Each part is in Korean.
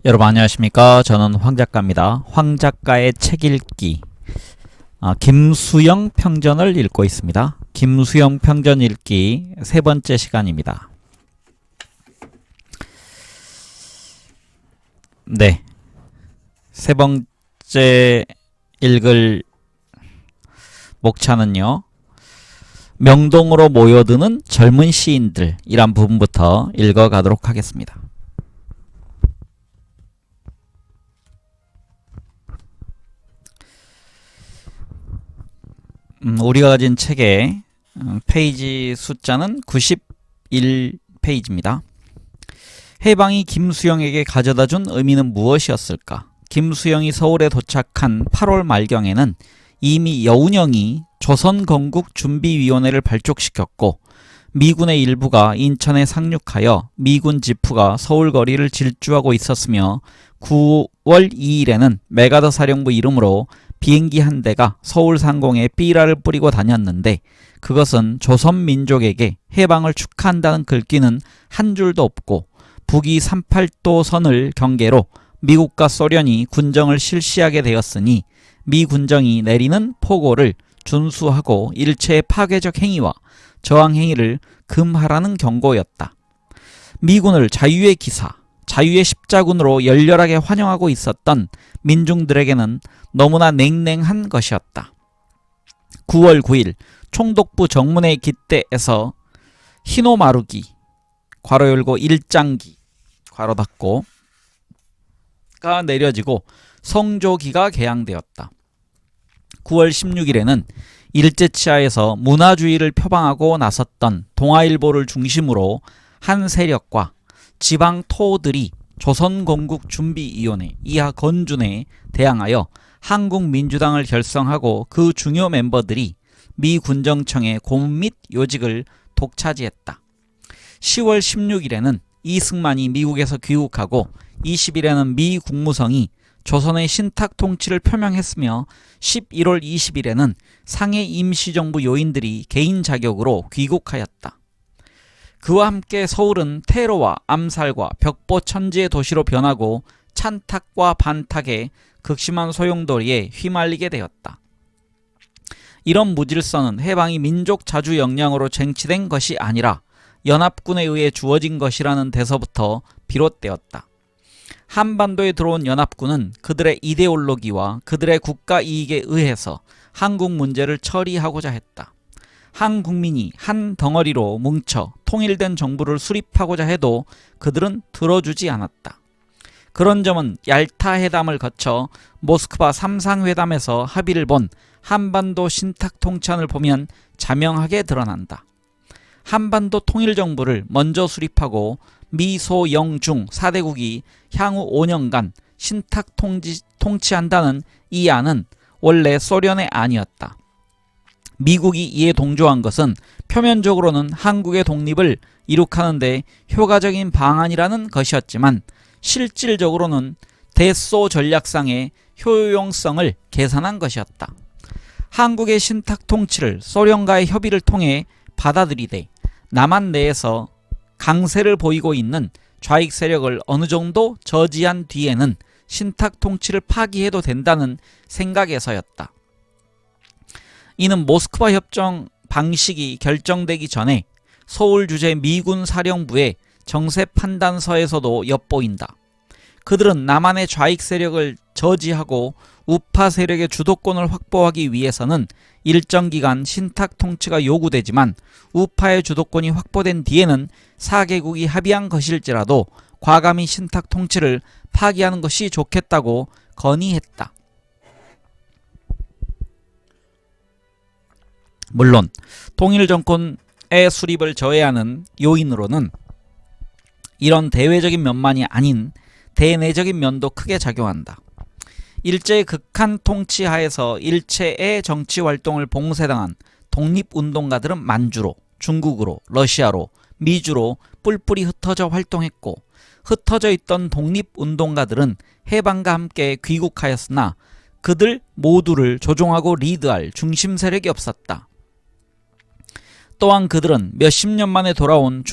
여러분 안녕하십니까. 저는 황작가입니다. 황작가의 책 읽기 김수영 평전을 읽고 있습니다. 김수영 평전 읽기 세 번째 시간입니다. 네, 세 번째 읽을 목차는요, 명동으로 모여드는 젊은 시인들 이란 부분부터 읽어가도록 하겠습니다. 우리가 가진 책의 페이지 숫자는 91페이지입니다. 해방이 김수영에게 가져다준 의미는 무엇이었을까? 김수영이 서울에 도착한 8월 말경에는 이미 여운형이 조선건국준비위원회를 발족시켰고 미군의 일부가 인천에 상륙하여 미군 지프가 서울 거리를 질주하고 있었으며 9월 2일에는 메가더 사령부 이름으로 비행기 한 대가 서울 상공에 삐라를 뿌리고 다녔는데 그것은 조선민족에게 해방을 축하한다는 글귀는 한 줄도 없고 북위 38도 선을 경계로 미국과 소련이 군정을 실시하게 되었으니 미 군정이 내리는 포고를 준수하고 일체의 파괴적 행위와 저항 행위를 금하라는 경고였다. 미군을 자유의 기사, 자유의 십자군으로 열렬하게 환영하고 있었던 민중들에게는 너무나 냉랭한 것이었다. 9월 9일 총독부 정문의 깃대에서 히노마루기 괄호 열고 일장기 괄호 닫고 가 내려지고 성조기가 개항되었다. 9월 16일에는 일제치하에서 문화주의를 표방하고 나섰던 동아일보를 중심으로 한 세력과 지방 토들이 조선건국준비위원회 이하 건준에 대항하여 한국민주당을 결성하고 그 중요 멤버들이 미 군정청의 고문 및 요직을 독차지했다. 10월 16일에는 이승만이 미국에서 귀국하고 20일에는 미 국무성이 조선의 신탁 통치를 표명했으며 11월 20일에는 상해 임시정부 요인들이 개인 자격으로 귀국하였다. 그와 함께 서울은 테러와 암살과 벽보천지의 도시로 변하고 찬탁과 반탁의 극심한 소용돌이에 휘말리게 되었다. 이런 무질서는 해방이 민족 자주 역량으로 쟁취된 것이 아니라 연합군에 의해 주어진 것이라는 데서부터 비롯되었다. 한반도에 들어온 연합군은 그들의 이데올로기와 그들의 국가 이익에 의해서 한국 문제를 처리하고자 했다. 한 국민이 한 덩어리로 뭉쳐 통일된 정부를 수립하고자 해도 그들은 들어주지 않았다. 그런 점은 얄타 회담을 거쳐 모스크바 삼상회담에서 합의를 본 한반도 신탁 통치안을 보면 자명하게 드러난다. 한반도 통일정부를 먼저 수립하고 미, 소, 영, 중 4대국이 향후 5년간 신탁 통치한다는 이 안은 원래 소련의 안이었다. 미국이 이에 동조한 것은 표면적으로는 한국의 독립을 이룩하는데 효과적인 방안이라는 것이었지만 실질적으로는 대소 전략상의 효용성을 계산한 것이었다. 한국의 신탁 통치를 소련과의 협의를 통해 받아들이되 남한 내에서 강세를 보이고 있는 좌익 세력을 어느 정도 저지한 뒤에는 신탁 통치를 파기해도 된다는 생각에서였다. 이는 모스크바 협정 방식이 결정되기 전에 서울 주재 미군 사령부의 정세 판단서에서도 엿보인다. 그들은 남한의 좌익 세력을 저지하고 우파 세력의 주도권을 확보하기 위해서는 일정 기간 신탁 통치가 요구되지만 우파의 주도권이 확보된 뒤에는 4개국이 합의한 것일지라도 과감히 신탁 통치를 파기하는 것이 좋겠다고 건의했다. 물론 통일정권의 수립을 저해하는 요인으로는 이런 대외적인 면만이 아닌 대내적인 면도 크게 작용한다. 일제의 극한 통치 하에서 일체의 정치활동을 봉쇄당한 독립운동가들은 만주로, 중국으로, 러시아로, 미주로 뿔뿔이 흩어져 활동했고 흩어져 있던 독립운동가들은 해방과 함께 귀국하였으나 그들 모두를 조종하고 리드할 중심 세력이 없었다. 또한 그들은 몇십 년 만에 돌아온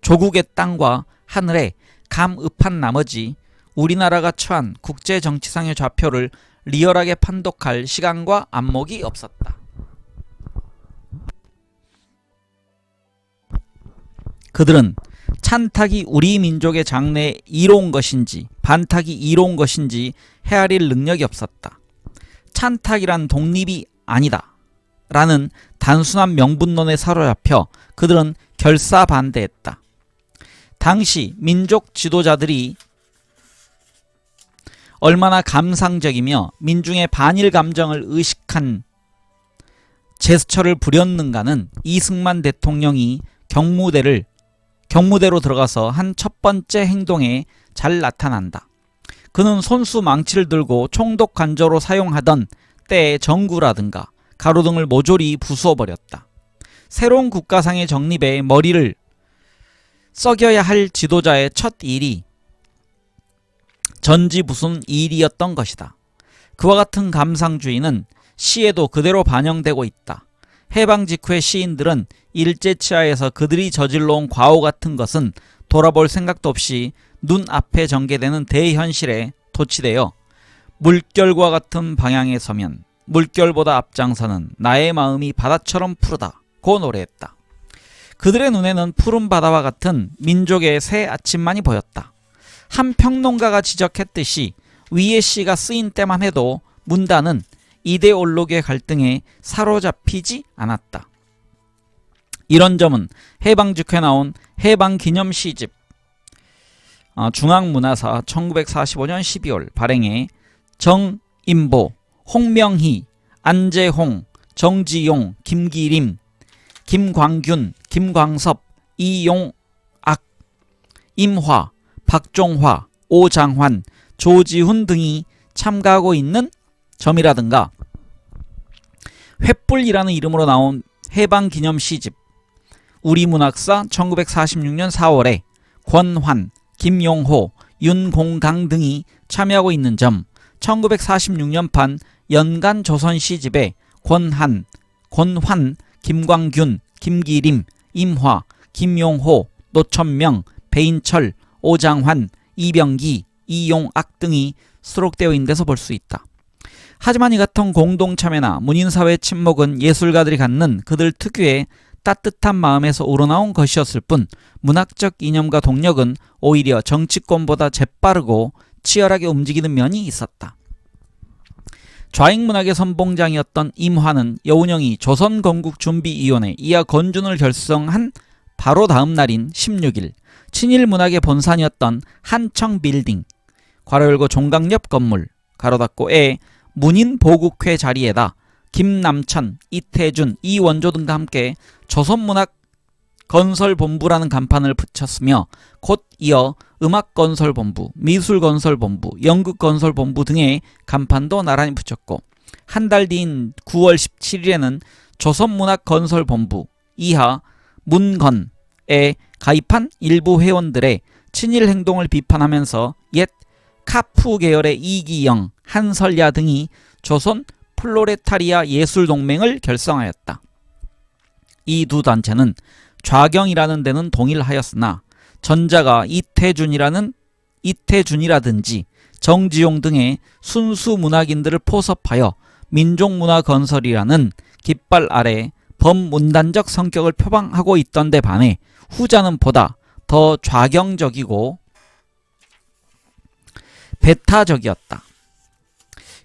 조국의 땅과 하늘에 감읍한 나머지 우리나라가 처한 국제 정치상의 좌표를 리얼하게 판독할 시간과 안목이 없었다. 그들은 찬탁이 우리 민족의 장래에 이로운 것인지 반탁이 이로운 것인지 헤아릴 능력이 없었다. 찬탁이란 독립이 아니다 라는 단순한 명분론에 사로잡혀 그들은 결사반대했다. 당시 민족 지도자들이 얼마나 감상적이며 민중의 반일 감정을 의식한 제스처를 부렸는가는 이승만 대통령이 경무대로 들어가서 한 첫 번째 행동에 잘 나타난다. 그는 손수 망치를 들고 총독 관저로 사용하던 때의 정구라든가 가로등을 모조리 부수어버렸다. 새로운 국가상의 정립에 머리를 썩여야 할 지도자의 첫 일이 전지부순 일이었던 것이다. 그와 같은 감상주의는 시에도 그대로 반영되고 있다. 해방 직후의 시인들은 일제치하에서 그들이 저질러온 과오 같은 것은 돌아볼 생각도 없이 눈앞에 전개되는 대현실에 도취되어 물결과 같은 방향에 서면 물결보다 앞장서는 나의 마음이 바다처럼 푸르다고 노래했다. 그들의 눈에는 푸른 바다와 같은 민족의 새 아침만이 보였다. 한 평론가가 지적했듯이 위의 시가 쓰인 때만 해도 문단은 이데올로기의 갈등에 사로잡히지 않았다. 이런 점은 해방 직후에 나온 해방기념 시집 중앙문화사 1945년 12월 발행에 정인보, 홍명희, 안재홍, 정지용, 김기림, 김광균, 김광섭, 이용악, 임화, 박종화, 오장환, 조지훈 등이 참가하고 있는 점이라든가 횃불이라는 이름으로 나온 해방기념 시집 우리문학사 1946년 4월에 권환, 김용호, 윤공강 등이 참여하고 있는 점, 1946년판 연간조선 시집에 권환, 김광균, 김기림, 임화, 김용호, 노천명, 배인철, 오장환, 이병기, 이용악 등이 수록되어 있는 데서 볼 수 있다. 하지만 이 같은 공동참여나 문인사회 침묵은 예술가들이 갖는 그들 특유의 따뜻한 마음에서 우러나온 것이었을 뿐 문학적 이념과 동력은 오히려 정치권보다 재빠르고 치열하게 움직이는 면이 있었다. 좌익문학의 선봉장이었던 임화는 여운형이 조선건국준비위원회 이하 건준을 결성한 바로 다음 날인 16일 친일문학의 본산이었던 한청빌딩 괄호 열고 종강옆 건물 가로 닫고에 문인보국회 자리에다 김남천, 이태준, 이원조 등과 함께 조선문학건설본부라는 간판을 붙였으며 곧 이어 음악건설본부, 미술건설본부, 연극건설본부 등의 간판도 나란히 붙였고 한 달 뒤인 9월 17일에는 조선문학건설본부 이하 문건에 가입한 일부 회원들의 친일행동을 비판하면서 옛 카푸 계열의 이기영, 한설야 등이 조선 플로레타리아 예술동맹을 결성하였다. 이 두 단체는 좌경이라는 데는 동일하였으나 전자가 이태준이라든지 정지용 등의 순수 문학인들을 포섭하여 민족문화건설이라는 깃발 아래 범문단적 성격을 표방하고 있던 데 반해 후자는 보다 더 좌경적이고 배타적이었다.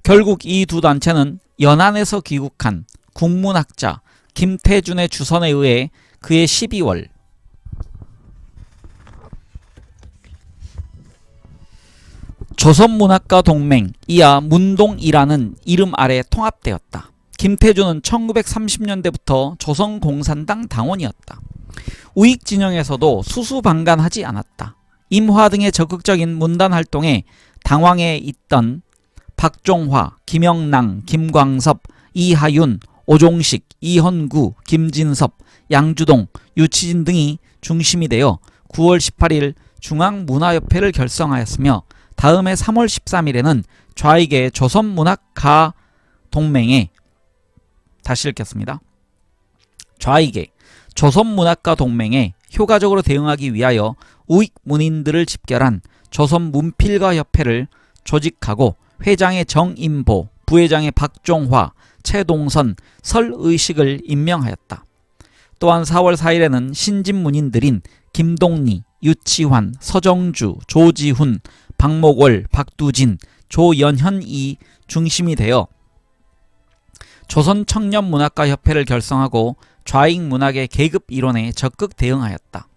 결국 이 두 단체는 연안에서 귀국한 국문학자 김태준의 주선에 의해 그해 12월 조선문학가 동맹 이하 문동이라는 이름 아래 통합되었다. 김태준은 1930년대부터 조선공산당 당원이었다. 우익진영에서도 수수방관하지 않았다. 임화 등의 적극적인 문단활동에 당황해 있던 박종화, 김영랑, 김광섭, 이하윤, 오종식, 이헌구, 김진섭, 양주동, 유치진 등이 중심이 되어 9월 18일 중앙문화협회를 결성하였으며 다음해 3월 13일에는 좌익의 조선문학가 동맹에 다시 읽겠습니다. 좌익의 조선문학가 동맹에 효과적으로 대응하기 위하여 우익 문인들을 집결한 조선문필가협회를 조직하고 회장의 정인보, 부회장의 박종화, 최동선, 설의식을 임명하였다. 또한 4월 4일에는 신진문인들인 김동리, 유치환, 서정주, 조지훈, 박목월, 박두진, 조연현이 중심이 되어 조선청년문학가협회를 결성하고 좌익문학의 계급 이론에 적극 대응하였다.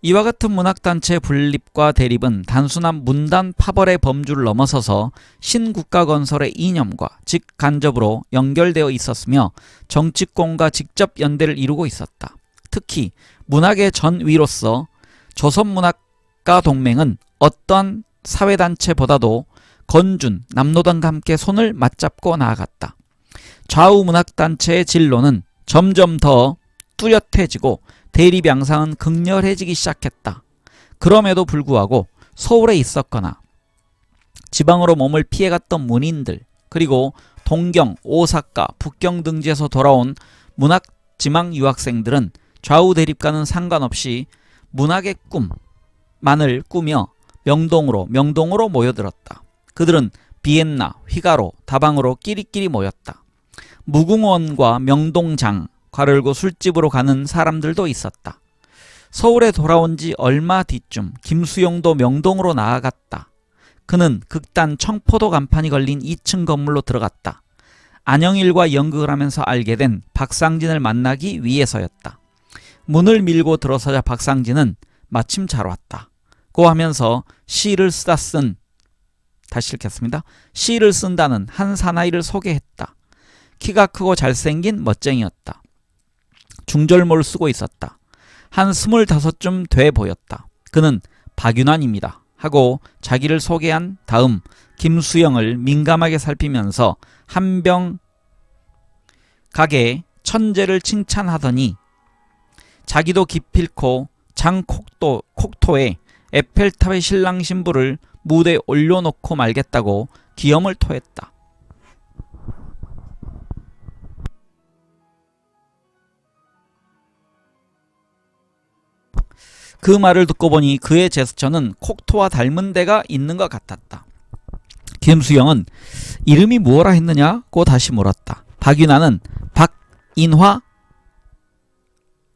이와 같은 문학단체 분립과 대립은 단순한 문단 파벌의 범주를 넘어서서 신국가 건설의 이념과 직간접으로 연결되어 있었으며 정치권과 직접 연대를 이루고 있었다. 특히 문학의 전위로서 조선문학가 동맹은 어떠한 사회단체보다도 건준, 남노당과 함께 손을 맞잡고 나아갔다. 좌우 문학단체의 진로는 점점 더 뚜렷해지고 대립 양상은 극렬해지기 시작했다. 그럼에도 불구하고 서울에 있었거나 지방으로 몸을 피해갔던 문인들, 그리고 동경, 오사카, 북경 등지에서 돌아온 문학 지망 유학생들은 좌우 대립과는 상관없이 문학의 꿈만을 꾸며 명동으로 모여들었다. 그들은 비엔나, 휘가로, 다방으로 끼리끼리 모였다. 무궁원과 명동장, 괄호 술집으로 가는 사람들도 있었다. 서울에 돌아온 지 얼마 뒤쯤 김수용도 명동으로 나아갔다. 그는 극단 청포도 간판이 걸린 2층 건물로 들어갔다. 안영일과 연극을 하면서 알게 된 박상진을 만나기 위해서였다. 문을 밀고 들어서자 박상진은 마침 잘 왔다 고 하면서 시를 쓴다는 한 사나이를 소개했다. 키가 크고 잘생긴 멋쟁이였다. 중절모를 쓰고 있었다. 한 25쯤 돼 보였다. 그는 박윤환입니다 하고 자기를 소개한 다음 김수영을 민감하게 살피면서 한병 가게 천재를 칭찬하더니 자기도 기필코 장콕토에 에펠탑의 신랑 신부를 무대에 올려놓고 말겠다고 기염을 토했다. 그 말을 듣고 보니 그의 제스처는 콕토와 닮은 데가 있는 것 같았다. 김수영은 이름이 무엇라 했느냐고 다시 물었다. 박윤아는 박인화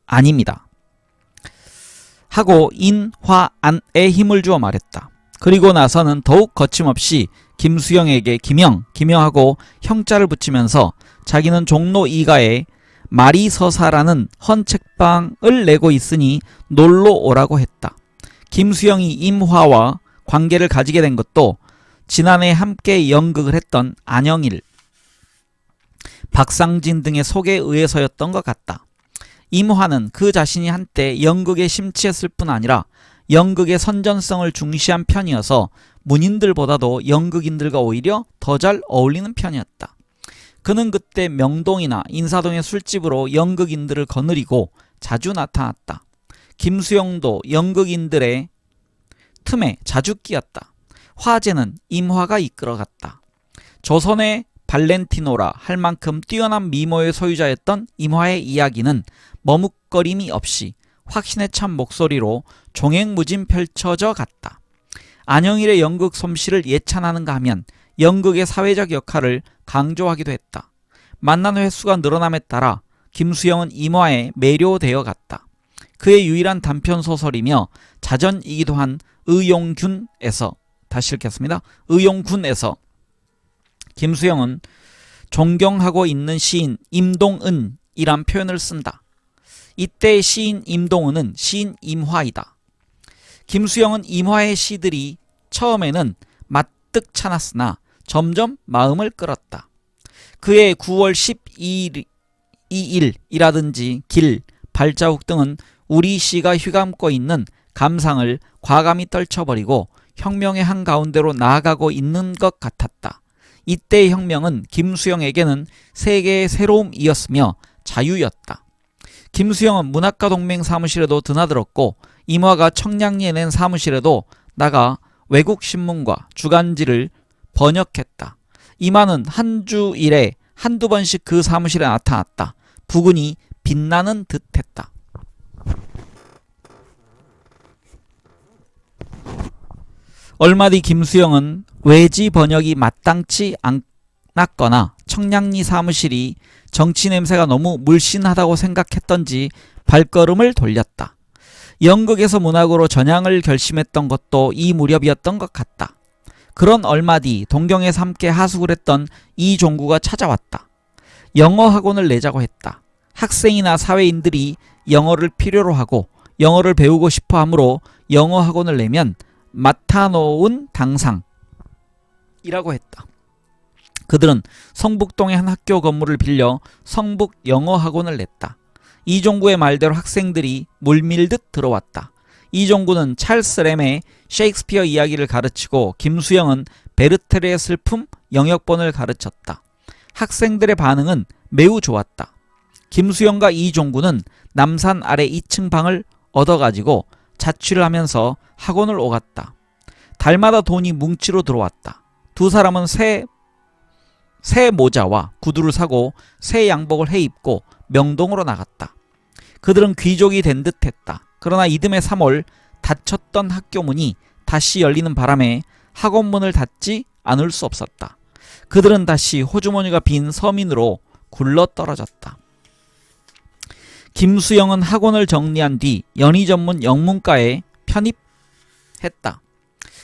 아닙니다 하고 인화안에 힘을 주어 말했다. 그리고 나서는 더욱 거침없이 김수영에게 김영하고 형자를 붙이면서 자기는 종로 2가에 마리서사라는 헌책방을 내고 있으니 놀러 오라고 했다. 김수영이 임화와 관계를 가지게 된 것도 지난해 함께 연극을 했던 안영일, 박상진 등의 소개에 의해서였던 것 같다. 임화는 그 자신이 한때 연극에 심취했을 뿐 아니라 연극의 선전성을 중시한 편이어서 문인들보다도 연극인들과 오히려 더 잘 어울리는 편이었다. 그는 그때 명동이나 인사동의 술집으로 연극인들을 거느리고 자주 나타났다. 김수영도 연극인들의 틈에 자주 끼었다. 화제는 임화가 이끌어갔다. 조선의 발렌티노라 할 만큼 뛰어난 미모의 소유자였던 임화의 이야기는 머뭇거림이 없이 확신에 찬 목소리로 종횡무진 펼쳐져 갔다. 안영일의 연극 솜씨를 예찬하는가 하면 연극의 사회적 역할을 강조하기도 했다. 만난 횟수가 늘어남에 따라 김수영은 임화에 매료되어 갔다. 그의 유일한 단편소설이며 자전이기도 한 의용군에서 김수영은 존경하고 있는 시인 임동은이란 표현을 쓴다. 이때 시인 임동은은 시인 임화이다. 김수영은 임화의 시들이 처음에는 마뜩찮았으나 점점 마음을 끌었다. 그의 9월 12일이라든지 길, 발자국 등은 우리 시가 휘감고 있는 감상을 과감히 떨쳐버리고 혁명의 한가운데로 나아가고 있는 것 같았다. 이때의 혁명은 김수영에게는 세계의 새로움이었으며 자유였다. 김수영은 문학가 동맹 사무실에도 드나들었고 임화가 청량리에 낸 사무실에도 나가 외국 신문과 주간지를 번역했다. 임화는 한 주 일에 한두 번씩 그 사무실에 나타났다. 부근이 빛나는 듯했다. 얼마 뒤 김수영은 외지 번역이 마땅치 않았거나 청량리 사무실이 정치 냄새가 너무 물씬하다고 생각했던지 발걸음을 돌렸다. 연극에서 문학으로 전향을 결심했던 것도 이 무렵이었던 것 같다. 그런 얼마 뒤 동경에서 함께 하숙을 했던 이종구가 찾아왔다. 영어 학원을 내자고 했다. 학생이나 사회인들이 영어를 필요로 하고 영어를 배우고 싶어 하므로 영어 학원을 내면 맡아놓은 당상이라고 했다. 그들은 성북동의 한 학교 건물을 빌려 성북 영어 학원을 냈다. 이종구의 말대로 학생들이 물밀듯 들어왔다. 이종구는 찰스 램의 셰익스피어 이야기를 가르치고 김수영은 베르테르의 슬픔 영역본을 가르쳤다. 학생들의 반응은 매우 좋았다. 김수영과 이종구는 남산 아래 2층 방을 얻어가지고 자취를 하면서 학원을 오갔다. 달마다 돈이 뭉치로 들어왔다. 두 사람은 새 모자와 구두를 사고 새 양복을 해입고 명동으로 나갔다. 그들은 귀족이 된 듯했다. 그러나 이듬해 3월 닫혔던 학교 문이 다시 열리는 바람에 학원 문을 닫지 않을 수 없었다. 그들은 다시 호주머니가 빈 서민으로 굴러떨어졌다. 김수영은 학원을 정리한 뒤 연희 전문 영문과에 편입했다.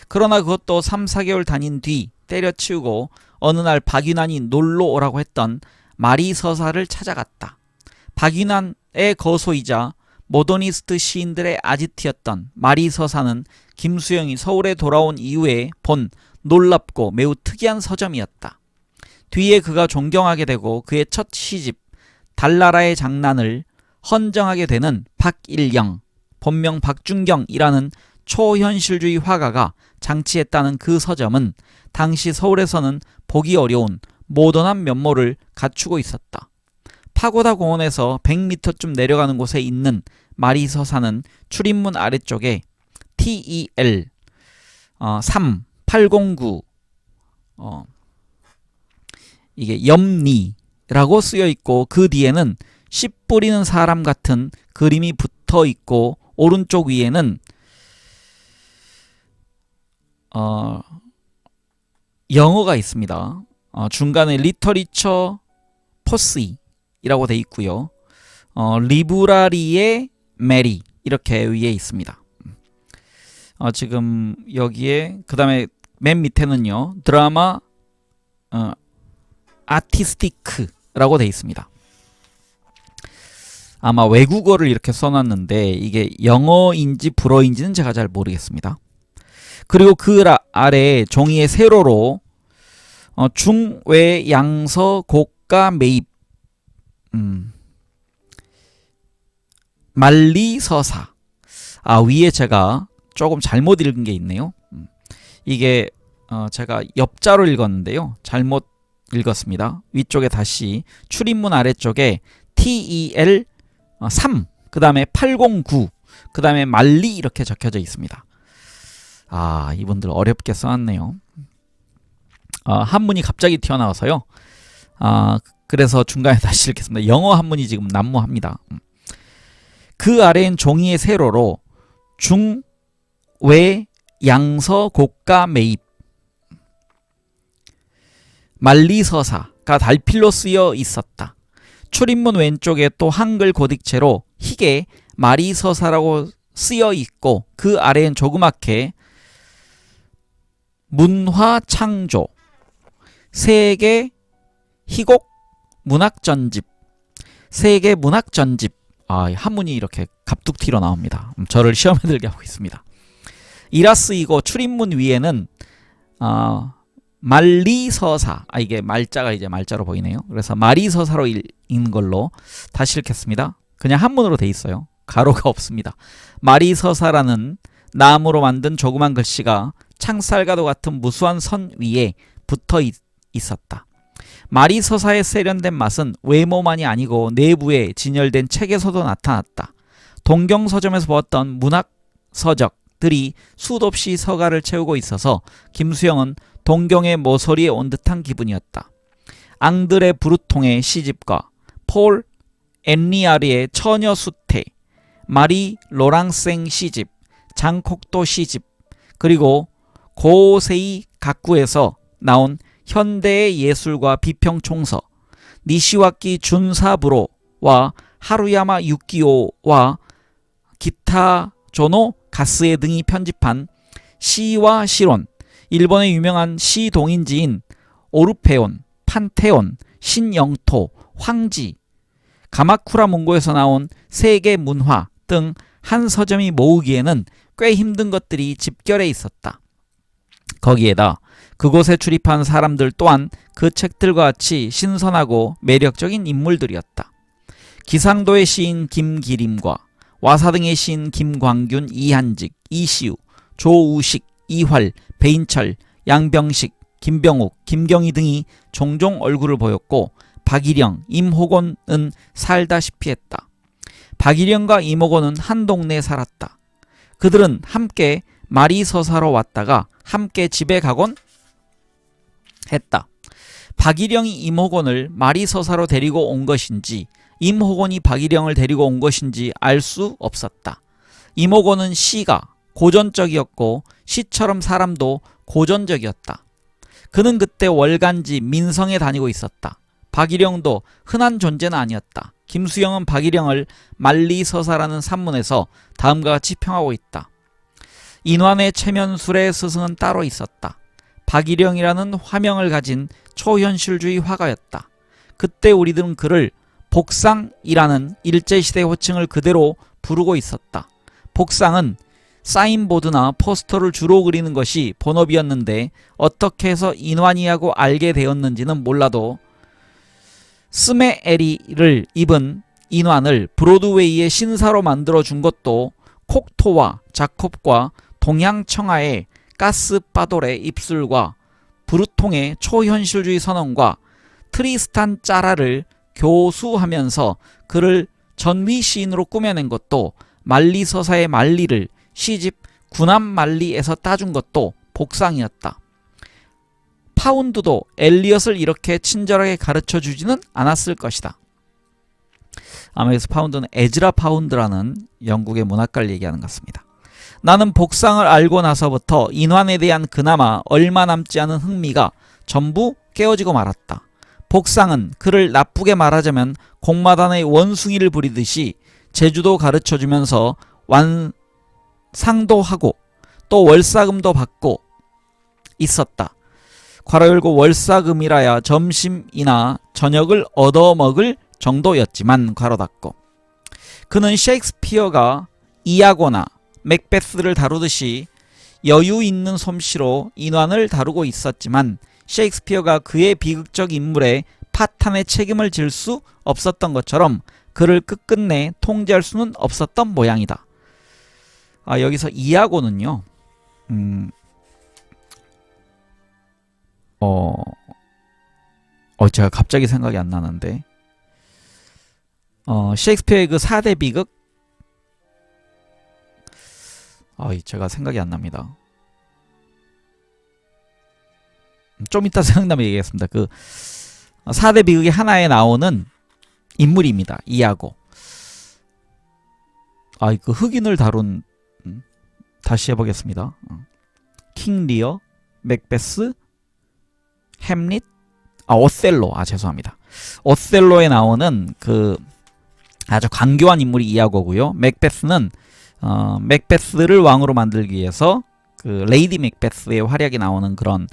그러나 그것도 3, 4개월 다닌 뒤 때려치우고 어느 날 박윤환이 놀러 오라고 했던 마리 서사를 찾아갔다. 박윤환의 거소이자 모더니스트 시인들의 아지트였던 마리 서사는 김수영이 서울에 돌아온 이후에 본 놀랍고 매우 특이한 서점이었다. 뒤에 그가 존경하게 되고 그의 첫 시집 달나라의 장난을 헌정하게 되는 박일영, 본명 박준경이라는 초현실주의 화가가 장치했다는 그 서점은 당시 서울에서는 보기 어려운 모던한 면모를 갖추고 있었다. 파고다 공원에서 100m쯤 내려가는 곳에 있는 마리 서사는 출입문 아래쪽에 TEL 3809 이게 염리라고 쓰여 있고 그 뒤에는 씨 뿌리는 사람 같은 그림이 붙어 있고 오른쪽 위에는 영어가 있습니다. 중간에 리터리처 포스이라고 돼 있고요. 리브라리의 메리 이렇게 위에 있습니다. 지금 여기에 그 다음에 맨 밑에는요 드라마 아티스티크라고 돼 있습니다. 아마 외국어를 이렇게 써놨는데 이게 영어인지 불어인지는 제가 잘 모르겠습니다. 그리고 그 아래에 종이의 세로로 중외 양서 고가 매입 만리서사 위에 제가 조금 잘못 읽은 게 있네요. 이게 제가 엽자로 읽었는데요. 잘못 읽었습니다. 위쪽에 다시 출입문 아래쪽에 TEL 3, 그 다음에 809, 그 다음에 만리 이렇게 적혀져 있습니다. 이분들 어렵게 써놨네요. 한문이 갑자기 튀어나와서요. 그래서 중간에 다시 읽겠습니다. 영어 한문이 지금 난무합니다. 그 아래엔 종이의 세로로 중, 외, 양서, 고가, 매입 만리서사가 달필로 쓰여 있었다. 출입문 왼쪽에 또 한글 고딕체로 희게 마리서사라고 쓰여 있고 그 아래엔 조그맣게 문화창조, 세계 희곡 문학전집, 세계 문학전집. 한문이 이렇게 갑툭튀로 나옵니다. 저를 시험에 들게 하고 있습니다. 이라 쓰이고 출입문 위에는 만리서사, 이게 말자가 이제 말자로 보이네요. 그래서 마리서사로 읽는 걸로 다시 읽겠습니다. 그냥 한문으로 돼 있어요. 가로가 없습니다. 마리서사라는 나무로 만든 조그만 글씨가 창살과도 같은 무수한 선 위에 붙어 있었다. 마리서사의 세련된 맛은 외모만이 아니고 내부에 진열된 책에서도 나타났다. 동경서점에서 보았던 문학서적들이 수없이 서가를 채우고 있어서 김수영은 동경의 모서리에 온 듯한 기분이었다. 앙드레 브루통의 시집과 폴 엔리아리의 처녀수태, 마리 로랑생 시집, 장콕도 시집, 그리고 고세이 가쿠에서 나온 현대의 예술과 비평총서, 니시와키 준사부로와 하루야마 유키오와 기타조노 가스에 등이 편집한 시와 시론, 일본의 유명한 시 동인지인 오르페온, 판테온, 신영토, 황지, 가마쿠라 문고에서 나온 세계 문화 등 한 서점이 모으기에는 꽤 힘든 것들이 집결해 있었다. 거기에다 그곳에 출입한 사람들 또한 그 책들과 같이 신선하고 매력적인 인물들이었다. 기상도의 시인 김기림과 와사등의 시인 김광균, 이한직, 이시우, 조우식, 이활, 배인철, 양병식, 김병욱, 김경희 등이 종종 얼굴을 보였고 박일영, 임호곤은 살다시피 했다. 박일영과 임호곤은 한 동네에 살았다. 그들은 함께 마리서사로 왔다가 함께 집에 가곤 했다. 박일영이 임호곤을 마리서사로 데리고 온 것인지 임호곤이 박일영을 데리고 온 것인지 알 수 없었다. 임호곤은 시가 고전적이었고 시처럼 사람도 고전적이었다. 그는 그때 월간지 민성에 다니고 있었다. 박일영도 흔한 존재는 아니었다. 김수영은 박일영을 만리서사라는 산문에서 다음과 같이 평하고 있다. 인환의 최면술의 스승은 따로 있었다. 박일영이라는 화명을 가진 초현실주의 화가였다. 그때 우리들은 그를 복상이라는 일제시대 호칭을 그대로 부르고 있었다. 복상은 사인보드나 포스터를 주로 그리는 것이 본업이었는데 어떻게 해서 인환이라고 알게 되었는지는 몰라도 스메에리를 입은 인환을 브로드웨이의 신사로 만들어준 것도 콕토와 자콥과 동양청하의 가스바돌의 입술과 브루통의 초현실주의 선언과 트리스탄 짜라를 교수하면서 그를 전위 시인으로 꾸며낸 것도 만리서사의 만리를 시집 군함만리에서 따준 것도 복상이었다. 파운드도 엘리엇을 이렇게 친절하게 가르쳐 주지는 않았을 것이다. 아마 여기서 파운드는 에즈라 파운드라는 영국의 문학가를 얘기하는 것 같습니다. 나는 복상을 알고 나서부터 인환에 대한 그나마 얼마 남지 않은 흥미가 전부 깨어지고 말았다. 복상은 그를 나쁘게 말하자면 공마단의 원숭이를 부리듯이 제주도 가르쳐주면서 상도 하고 또 월사금도 받고 있었다. 괄호 열고 월사금이라야 점심이나 저녁을 얻어먹을 정도였지만 괄호 닫고 그는 셰익스피어가 이아고나 맥베스를 다루듯이 여유 있는 솜씨로 인환을 다루고 있었지만 셰익스피어가 그의 비극적 인물에 파탄의 책임을 질 수 없었던 것처럼 그를 끝끝내 통제할 수는 없었던 모양이다. 여기서 이아고는요. 제가 갑자기 생각이 안 나는데 셰익스피어의 그 4대 비극 제가 생각이 안 납니다. 좀 이따 생각나면 얘기하겠습니다. 그 4대 비극의 하나에 나오는 인물입니다. 이아고. 그 흑인을 다룬 다시 해보겠습니다. 킹 리어, 맥베스, 햄릿, 오셀로. 죄송합니다. 오셀로에 나오는 그 아주 강교한 인물이 이아고고요. 맥베스는 맥베스를 왕으로 만들기 위해서 그 레이디 맥베스의 활약이 나오는 그런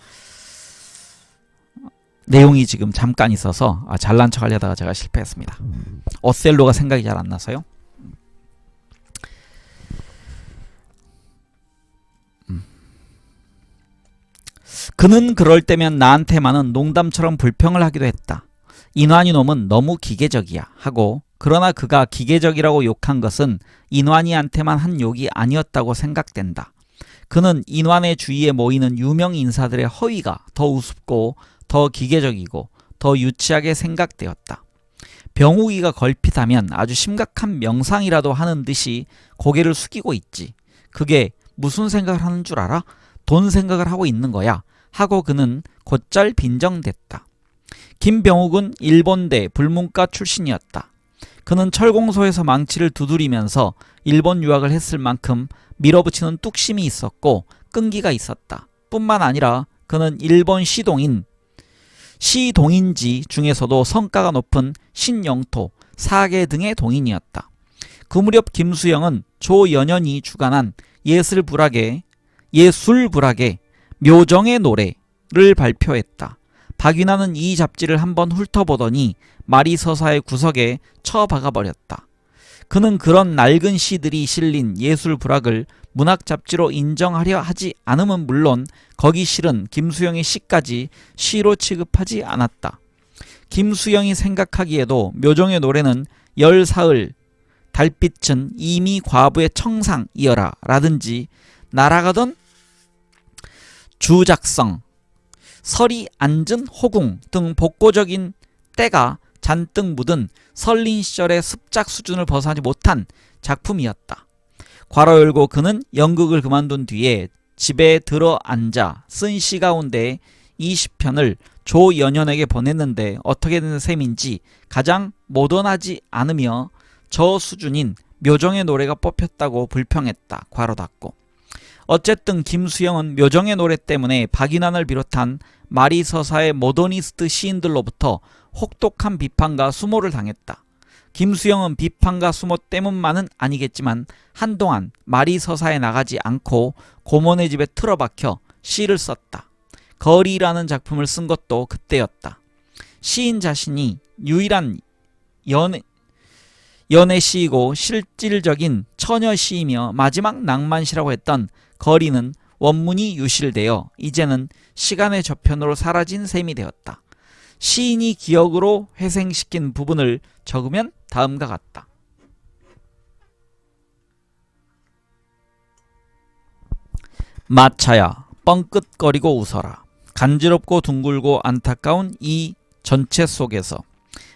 내용이 지금 잠깐 있어서 잘난 척 하려다가 제가 실패했습니다. 오셀로가 생각이 잘 안 나서요. 그는 그럴 때면 나한테만은 농담처럼 불평을 하기도 했다. 인환이놈은 너무 기계적이야 하고, 그러나 그가 기계적이라고 욕한 것은 인환이한테만 한 욕이 아니었다고 생각된다. 그는 인환의 주위에 모이는 유명 인사들의 허위가 더 우습고 더 기계적이고 더 유치하게 생각되었다. 병우기가 걸핏하면 아주 심각한 명상이라도 하는 듯이 고개를 숙이고 있지. 그게 무슨 생각을 하는 줄 알아? 돈 생각을 하고 있는 거야 하고 그는 곧잘 빈정댔다. 김병욱은 일본대 불문과 출신이었다. 그는 철공소에서 망치를 두드리면서 일본 유학을 했을 만큼 밀어붙이는 뚝심이 있었고 끈기가 있었다. 뿐만 아니라 그는 일본 시동인지 중에서도 성과가 높은 신영토, 사계 등의 동인이었다. 그 무렵 김수영은 조연현이 주관한 예술불학의 묘정의 노래를 발표했다. 박윤아는 이 잡지를 한번 훑어보더니 마리서사의 구석에 쳐박아버렸다. 그는 그런 낡은 시들이 실린 예술불학을 문학잡지로 인정하려 하지 않으면 물론 거기 실은 김수영의 시까지 시로 취급하지 않았다. 김수영이 생각하기에도 묘정의 노래는 열사흘 달빛은 이미 과부의 청상이여라 라든지 날아가던 주작성, 설이 앉은 호궁 등 복고적인 때가 잔뜩 묻은 설린 시절의 습작 수준을 벗어나지 못한 작품이었다. 괄호 열고 그는 연극을 그만둔 뒤에 집에 들어앉아 쓴 시 가운데 20편을 조연현에게 보냈는데 어떻게 된 셈인지 가장 모던하지 않으며 저수준인 묘정의 노래가 뽑혔다고 불평했다. 괄호 닫고. 어쨌든 김수영은 묘정의 노래 때문에 박인환을 비롯한 마리서사의 모더니스트 시인들로부터 혹독한 비판과 수모를 당했다. 김수영은 비판과 수모 때문만은 아니겠지만 한동안 마리서사에 나가지 않고 고모네 집에 틀어박혀 시를 썼다. 거리라는 작품을 쓴 것도 그때였다. 시인 자신이 유일한 연애시이고 실질적인 처녀시이며 마지막 낭만시라고 했던 거리는 원문이 유실되어 이제는 시간의 저편으로 사라진 셈이 되었다. 시인이 기억으로 회생시킨 부분을 적으면 다음과 같다. 마차야 뻥끗거리고 웃어라. 간지럽고 둥글고 안타까운 이 전체 속에서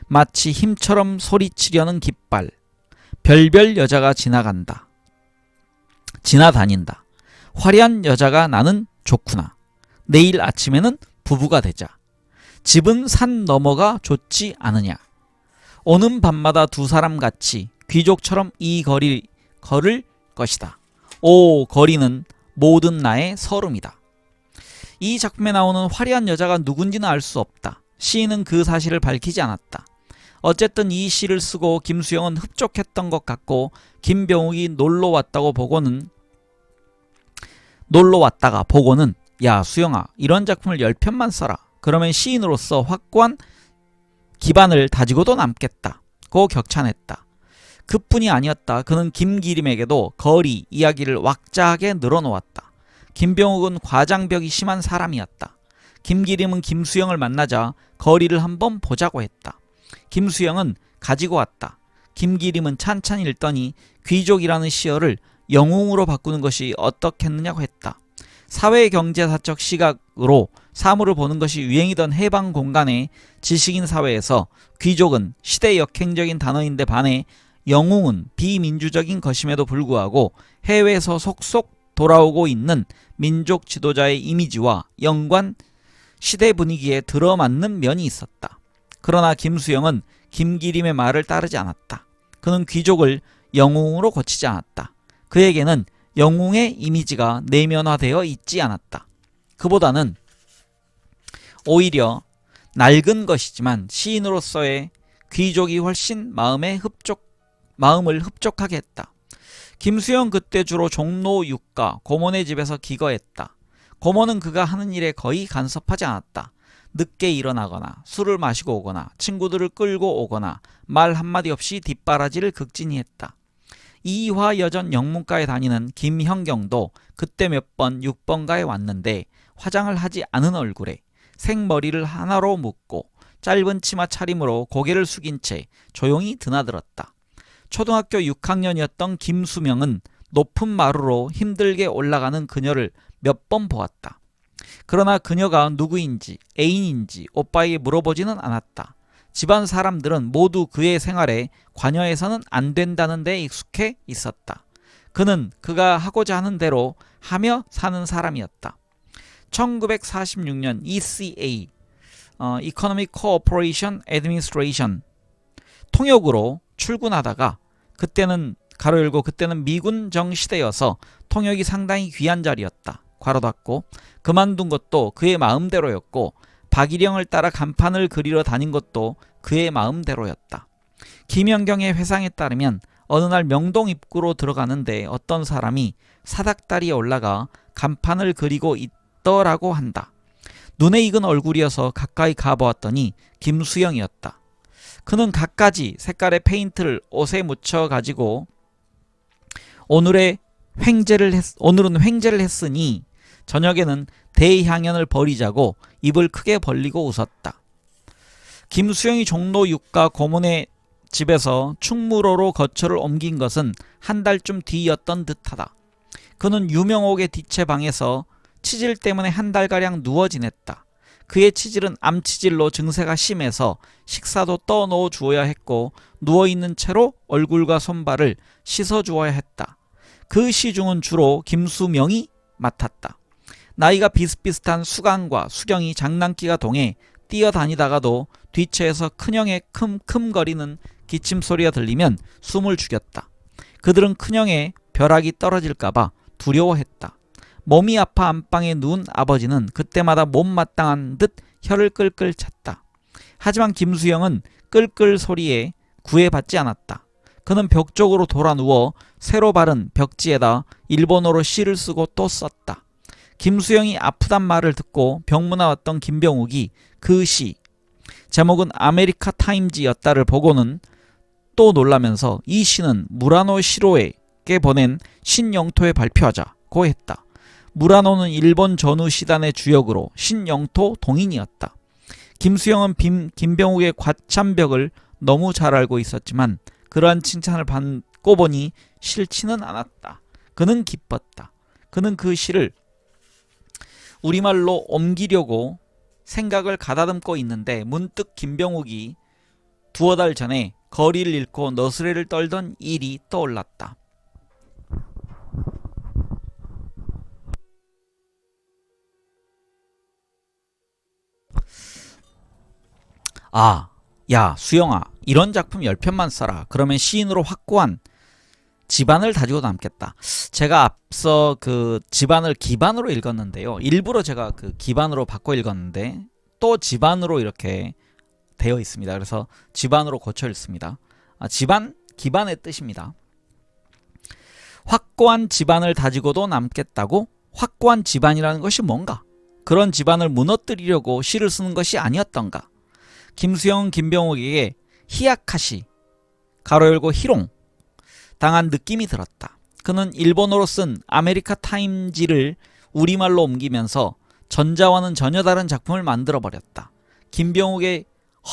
마치 힘처럼 소리치려는 깃발, 별별 여자가 지나다닌다. 화려한 여자가 나는 좋구나. 내일 아침에는 부부가 되자. 집은 산 너머가 좋지 않으냐. 오는 밤마다 두 사람 같이 귀족처럼 이 거리 걸을 것이다. 오, 거리는 모든 나의 서름이다. 이 작품에 나오는 화려한 여자가 누군지는 알 수 없다. 시인은 그 사실을 밝히지 않았다. 어쨌든 이 시를 쓰고 김수영은 흡족했던 것 같고 김병욱이 놀러 왔다가 보고는 야 수영아 이런 작품을 10편만 써라. 그러면 시인으로서 확고한 기반을 다지고도 남겠다. 고 격찬했다. 그뿐이 아니었다. 그는 김기림에게도 거리 이야기를 왁자하게 늘어놓았다. 김병욱은 과장벽이 심한 사람이었다. 김기림은 김수영을 만나자 거리를 한번 보자고 했다. 김수영은 가지고 왔다. 김기림은 찬찬히 읽더니 귀족이라는 시어를 영웅으로 바꾸는 것이 어떻겠느냐고 했다. 사회경제사적 시각으로 사물을 보는 것이 유행이던 해방 공간의 지식인 사회에서 귀족은 시대 역행적인 단어인데 반해 영웅은 비민주적인 것임에도 불구하고 해외에서 속속 돌아오고 있는 민족 지도자의 이미지와 연관 시대 분위기에 들어맞는 면이 있었다. 그러나 김수영은 김기림의 말을 따르지 않았다. 그는 귀족을 영웅으로 고치지 않았다. 그에게는 영웅의 이미지가 내면화되어 있지 않았다. 그보다는 오히려 낡은 것이지만 시인으로서의 귀족이 훨씬 마음을 흡족하게 했다. 김수영 그때 주로 종로 육가 고모네 집에서 기거했다. 고모는 그가 하는 일에 거의 간섭하지 않았다. 늦게 일어나거나 술을 마시고 오거나 친구들을 끌고 오거나 말 한마디 없이 뒷바라지를 극진히 했다. 이화여전 영문과에 다니는 김형경도 그때 몇 번 6번가에 왔는데 화장을 하지 않은 얼굴에 생머리를 하나로 묶고 짧은 치마 차림으로 고개를 숙인 채 조용히 드나들었다. 초등학교 6학년이었던 김수명은 높은 마루로 힘들게 올라가는 그녀를 몇 번 보았다. 그러나 그녀가 누구인지 애인인지 오빠에게 물어보지는 않았다. 집안 사람들은 모두 그의 생활에 관여해서는 안 된다는 데 익숙해 있었다. 그는 그가 하고자 하는 대로 하며 사는 사람이었다. 1946년 ECA Economic Cooperation Administration 통역으로 출근하다가 그때는 가로 열고 그때는 미군 정시대여서 통역이 상당히 귀한 자리였다. 괄호 닫고 그만둔 것도 그의 마음대로였고 박일영을 따라 간판을 그리러 다닌 것도 그의 마음대로였다. 김연경의 회상에 따르면 어느 날 명동 입구로 들어가는데 어떤 사람이 사닥다리에 올라가 간판을 그리고 있더라고 한다. 눈에 익은 얼굴이어서 가까이 가보았더니 김수영이었다. 그는 갖가지 색깔의 페인트를 옷에 묻혀가지고 오늘은 횡재를 했으니 저녁에는 대향연을 벌이자고 입을 크게 벌리고 웃었다. 김수영이 종로 6가 고문의 집에서 충무로로 거처를 옮긴 것은 한 달쯤 뒤였던 듯하다. 그는 유명옥의 뒷채 방에서 치질 때문에 한 달가량 누워 지냈다. 그의 치질은 암치질로 증세가 심해서 식사도 떠놓아 주어야 했고 누워있는 채로 얼굴과 손발을 씻어주어야 했다. 그 시중은 주로 김수명이 맡았다. 나이가 비슷비슷한 수강과 수경이 장난기가 동해 뛰어다니다가도 뒷채에서 큰형의 큼큼거리는 기침소리가 들리면 숨을 죽였다. 그들은 큰형의 벼락이 떨어질까봐 두려워했다. 몸이 아파 안방에 누운 아버지는 그때마다 못마땅한 듯 혀를 끌끌 찼다. 하지만 김수영은 끌끌 소리에 구애받지 않았다. 그는 벽 쪽으로 돌아 누워 새로 바른 벽지에다 일본어로 시를 쓰고 또 썼다. 김수영이 아프단 말을 듣고 병문안 왔던 김병욱이 그 시, 제목은 아메리카 타임즈였다를 보고는 또 놀라면서 이 시는 무라노 시로에게 보낸 신영토에 발표하자고 했다. 무라노는 일본 전후 시단의 주역으로 신영토 동인이었다. 김수영은 김병욱의 과찬벽을 너무 잘 알고 있었지만 그러한 칭찬을 받고 보니 싫지는 않았다. 그는 기뻤다. 그는 그 시를 우리말로 옮기려고 생각을 가다듬고 있는데 문득 김병욱이 두어 달 전에 거리를 잃고 너스레를 떨던 일이 떠올랐다. 아, 야 수영아, 이런 작품 10편만 써라. 그러면 시인으로 확고한 집안을 다지고 남겠다. 제가 앞서 그 집안을 기반으로 읽었는데요. 일부러 제가 그 기반으로 바꿔 읽었는데 또 집안으로 이렇게 되어 있습니다. 그래서 집안으로 고쳐 읽습니다. 집안, 기반의 뜻입니다. 확고한 집안을 다지고도 남겠다고? 확고한 집안이라는 것이 뭔가? 그런 집안을 무너뜨리려고 시를 쓰는 것이 아니었던가? 김수영은 김병욱에게 히야카시, 가로 열고 희롱, 당한 느낌이 들었다. 그는 일본어로 쓴 아메리카 타임지를 우리말로 옮기면서 전자와는 전혀 다른 작품을 만들어버렸다. 김병욱의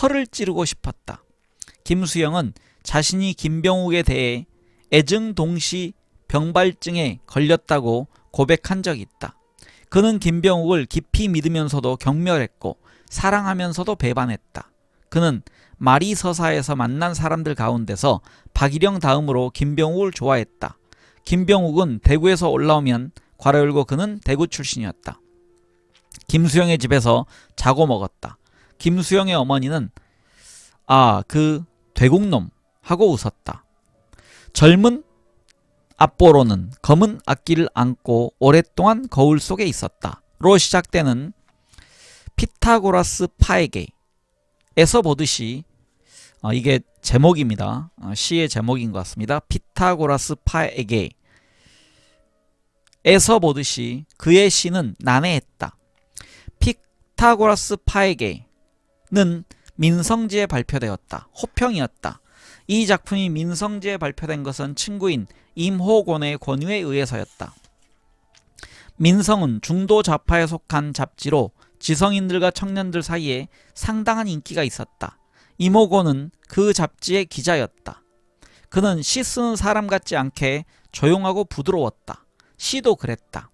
허를 찌르고 싶었다. 김수영은 자신이 김병욱에 대해 애증동시 병발증에 걸렸다고 고백한 적이 있다. 그는 김병욱을 깊이 믿으면서도 경멸했고 사랑하면서도 배반했다. 그는 마리서사에서 만난 사람들 가운데서 박일영 다음으로 김병욱을 좋아했다. 김병욱은 대구에서 올라오면 괄호 열고 그는 대구 출신이었다. 김수영의 집에서 자고 먹었다. 김수영의 어머니는 그 대국놈 하고 웃었다. 젊은 앞보로는 검은 악기를 안고 오랫동안 거울 속에 있었다. 로 시작되는 피타고라스 파에게에서 보듯이 이게 제목입니다. 시의 제목인 것 같습니다. 피타고라스 파에게에서 보듯이 그의 시는 난해했다. 피타고라스 파에게는 민성지에 발표되었다. 호평이었다. 이 작품이 민성지에 발표된 것은 친구인 임호곤의 권유에 의해서였다. 민성은 중도 좌파에 속한 잡지로 지성인들과 청년들 사이에 상당한 인기가 있었다. 임호곤은 그 잡지의 기자였다. 그는 시 쓰는 사람 같지 않게 조용하고 부드러웠다. 시도 그랬다.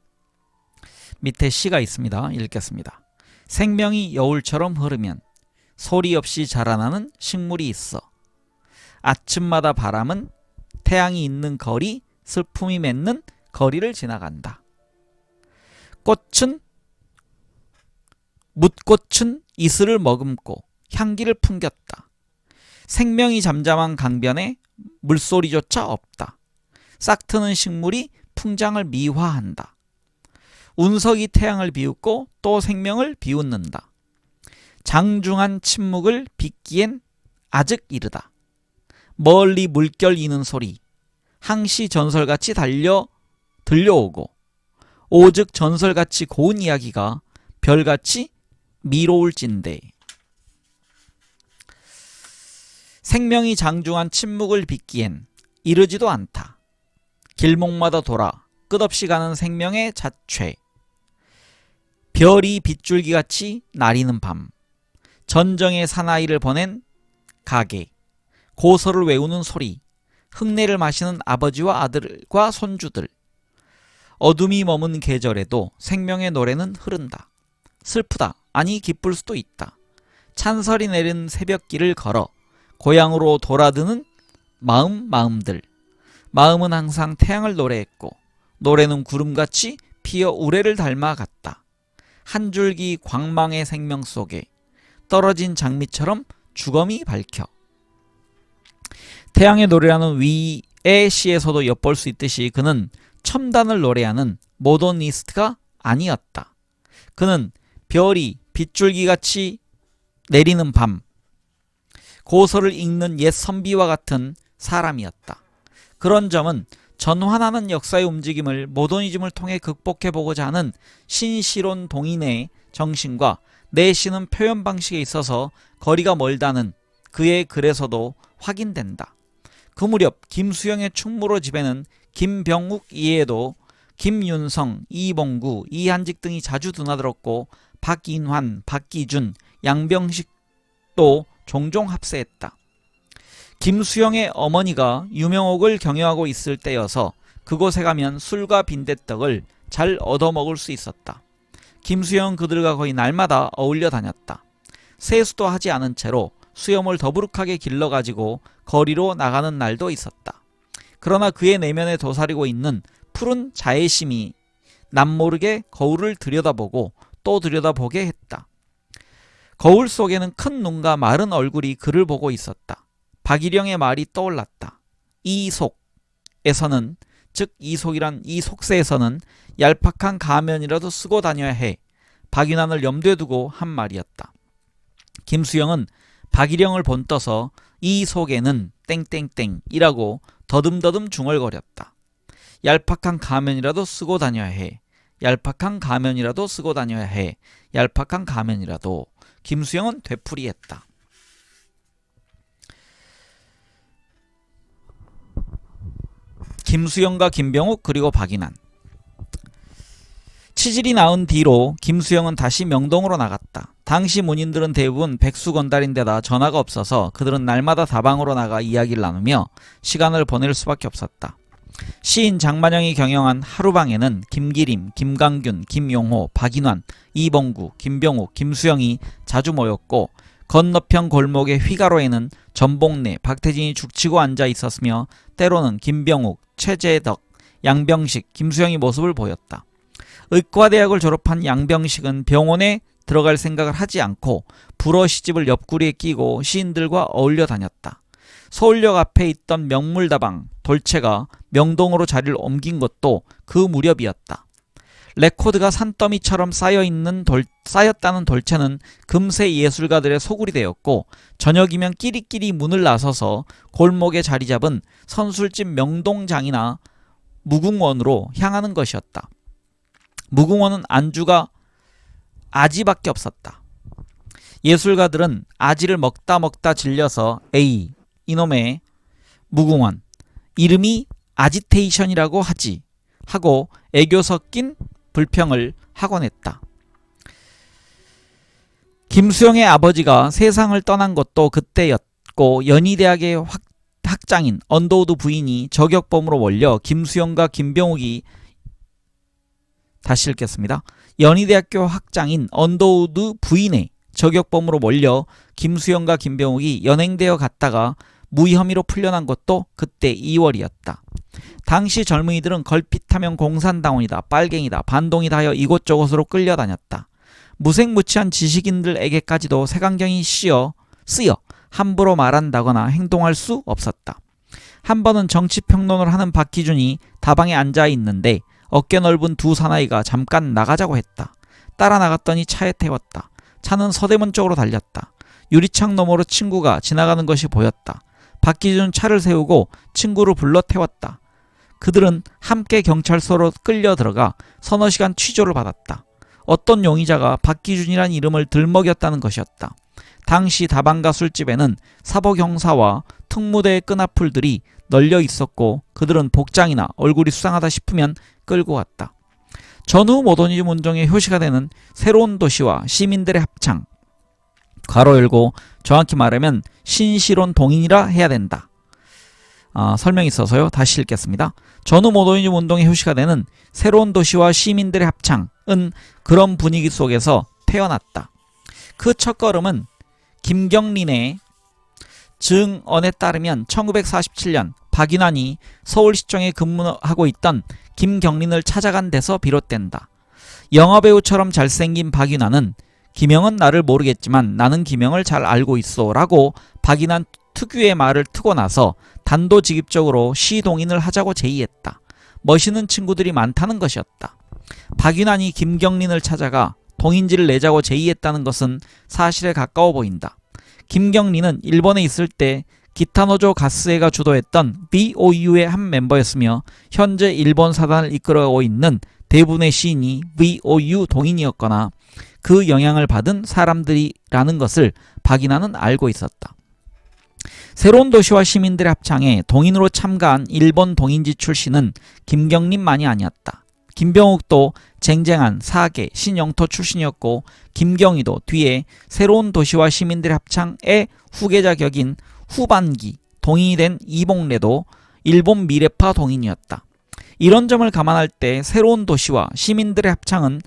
밑에 시가 있습니다. 읽겠습니다. 생명이 여울처럼 흐르면 소리 없이 자라나는 식물이 있어. 아침마다 바람은 태양이 있는 거리, 슬픔이 맺는 거리를 지나간다. 묻꽃은 이슬을 머금고 향기를 풍겼다. 생명이 잠잠한 강변에 물소리조차 없다. 싹트는 식물이 풍장을 미화한다. 운석이 태양을 비웃고 또 생명을 비웃는다. 장중한 침묵을 빚기엔 아직 이르다. 멀리 물결 이는 소리 항시 전설같이 들려오고 오직 전설같이 고운 이야기가 별같이 미로울진대. 생명이 장중한 침묵을 빚기엔 이르지도 않다. 길목마다 돌아 끝없이 가는 생명의 자취. 별이 빗줄기같이 나리는 밤. 전정의 사나이를 보낸 가게. 고서를 외우는 소리. 흙내를 마시는 아버지와 아들과 손주들. 어둠이 머문 계절에도 생명의 노래는 흐른다. 슬프다. 아니 기쁠 수도 있다. 찬설이 내린 새벽길을 걸어 고향으로 돌아드는 마음들. 마음은 항상 태양을 노래했고 노래는 구름같이 피어 우레를 닮아갔다. 한 줄기 광망의 생명 속에 떨어진 장미처럼 주검이 밝혀. 태양의 노래라는 위의 시에서도 엿볼 수 있듯이 그는 첨단을 노래하는 모더니스트가 아니었다. 그는 별이 빗줄기같이 내리는 밤, 고서를 읽는 옛 선비와 같은 사람이었다. 그런 점은 전환하는 역사의 움직임을 모더니즘을 통해 극복해보고자 하는 신시론 동인의 정신과 내쉬는 표현 방식에 있어서 거리가 멀다는 그의 글에서도 확인된다. 그 무렵 김수영의 충무로 집에는 김병욱 이외에도 김윤성, 이봉구, 이한직 등이 자주 드나들었고 박인환, 박기준, 양병식도 종종 합세했다. 김수영의 어머니가 유명옥을 경영하고 있을 때여서 그곳에 가면 술과 빈대떡을 잘 얻어먹을 수 있었다. 김수영은 그들과 거의 날마다 어울려 다녔다. 세수도 하지 않은 채로 수염을 더부룩하게 길러가지고 거리로 나가는 날도 있었다. 그러나 그의 내면에 도사리고 있는 푸른 자애심이 남모르게 거울을 들여다보고 또 들여다보게 했다. 거울 속에는 큰 눈과 마른 얼굴이 그를 보고 있었다. 박일영의 말이 떠올랐다. 이속에서는, 즉 이속이란 이 속세에서는 얄팍한 가면이라도 쓰고 다녀야 해. 박인환을 염두에 두고 한 말이었다. 김수영은 박일영을 본떠서 이 속에는 땡땡땡이라고 더듬더듬 중얼거렸다. 얄팍한 가면이라도 쓰고 다녀야 해. 얄팍한 가면이라도 쓰고 다녀야 해. 얄팍한 가면이라도. 김수영은 되풀이했다. 김수영과 김병욱 그리고 박인환. 치질이 나온 뒤로 김수영은 다시 명동으로 나갔다. 당시 문인들은 대부분 백수건달인데다 전화가 없어서 그들은 날마다 다방으로 나가 이야기를 나누며 시간을 보낼 수밖에 없었다. 시인 장만영이 경영한 하루방에는 김기림, 김강균, 김용호, 박인환, 이봉구, 김병욱, 김수영이 자주 모였고 건너편 골목의 휘가로에는 전복래, 박태진이 죽치고 앉아 있었으며 때로는 김병욱, 최재덕, 양병식, 김수영이 모습을 보였다. 의과대학을 졸업한 양병식은 병원에 들어갈 생각을 하지 않고 불어 시집을 옆구리에 끼고 시인들과 어울려 다녔다. 서울역 앞에 있던 명물다방 돌체가 명동으로 자리를 옮긴 것도 그 무렵이었다. 레코드가 산더미처럼 쌓였다는 돌체는 금세 예술가들의 소굴이 되었고 저녁이면 끼리끼리 문을 나서서 골목에 자리 잡은 선술집 명동장이나 무궁원으로 향하는 것이었다. 무궁원은 안주가 아지밖에 없었다. 예술가들은 아지를 먹다 질려서 에이 이놈의 무궁원 이름이 아지테이션이라고 하지 하고 애교 섞인 불평을 하곤 했다. 김수영의 아버지가 세상을 떠난 것도 그때였고 연희대학의 학장인 언더우드 부인이 저격범으로 몰려 김수영과 김병욱이 다시 읽겠습니다. 연희대학교 학장인 언더우드 부인의 저격범으로 몰려 김수영과 김병욱이 연행되어 갔다가 무혐의로 풀려난 것도 그때 2월이었다. 당시 젊은이들은 걸핏하면 공산당원이다, 빨갱이다, 반동이다 하여 이곳저곳으로 끌려다녔다. 무색무취한 지식인들에게까지도 색안경이 쓰여 함부로 말한다거나 행동할 수 없었다. 한 번은 정치평론을 하는 박기준이 다방에 앉아 있는데 어깨 넓은 두 사나이가 잠깐 나가자고 했다. 따라 나갔더니 차에 태웠다. 차는 서대문 쪽으로 달렸다. 유리창 너머로 친구가 지나가는 것이 보였다. 박기준 차를 세우고 친구를 불러 태웠다. 그들은 함께 경찰서로 끌려 들어가 서너 시간 취조를 받았다. 어떤 용의자가 박기준이란 이름을 들먹였다는 것이었다. 당시 다방가 술집에는 사복 형사와 특무대의 끈앞풀들이 널려 있었고 그들은 복장이나 얼굴이 수상하다 싶으면 끌고 갔다. 전후 모더니즘 운동의 효시가 되는 새로운 도시와 시민들의 합창, 괄호 열고 정확히 말하면 신시론 동인이라 해야 된다. 설명이 있어서요. 다시 읽겠습니다. 전후 모더니즘 운동의 효시가 되는 새로운 도시와 시민들의 합창은 그런 분위기 속에서 태어났다. 그 첫걸음은 김경린의 증언에 따르면 1947년 박윤환이 서울시청에 근무하고 있던 김경린을 찾아간 데서 비롯된다. 영화배우처럼 잘생긴 박윤환은 김영은 나를 모르겠지만 나는 김영을 잘 알고 있어 라고 박윤환 특유의 말을 트고 나서 단도직입적으로 시동인을 하자고 제의했다. 멋있는 친구들이 많다는 것이었다. 박윤환이 김경린을 찾아가 동인지를 내자고 제의했다는 것은 사실에 가까워 보인다. 김경린은 일본에 있을 때 기타노조 가스에가 주도했던 VOU의 한 멤버였으며 현재 일본 사단을 이끌어가고 있는 대부분의 시인이 VOU 동인이었거나 그 영향을 받은 사람들이라는 것을 박인환은 알고 있었다. 새로운 도시와 시민들의 합창에 동인으로 참가한 일본 동인지 출신은 김경린만이 아니었다. 김병욱도 쟁쟁한 사계, 신영토 출신이었고 김경희도 뒤에 새로운 도시와 시민들의 합창의 후계자 격인 후반기 동인이 된 이봉래도 일본 미래파 동인이었다. 이런 점을 감안할 때 새로운 도시와 시민들의 합창은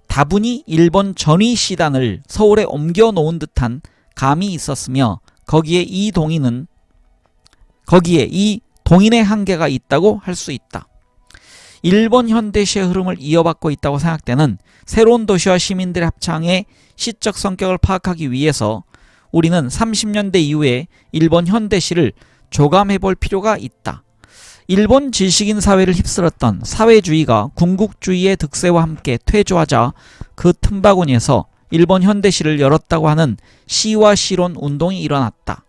다분히 일본 전위 시단을 서울에 옮겨 놓은 듯한 감이 있었으며 거기에 이 동인의 한계가 있다고 할 수 있다. 일본 현대시의 흐름을 이어받고 있다고 생각되는 새로운 도시와 시민들의 합창의 시적 성격을 파악하기 위해서 우리는 30년대 이후에 일본 현대시를 조감해볼 필요가 있다. 일본 지식인 사회를 휩쓸었던 사회주의가 군국주의의 득세와 함께 퇴조하자 그 틈바구니에서 일본 현대시를 열었다고 하는 시와 시론 운동이 일어났다.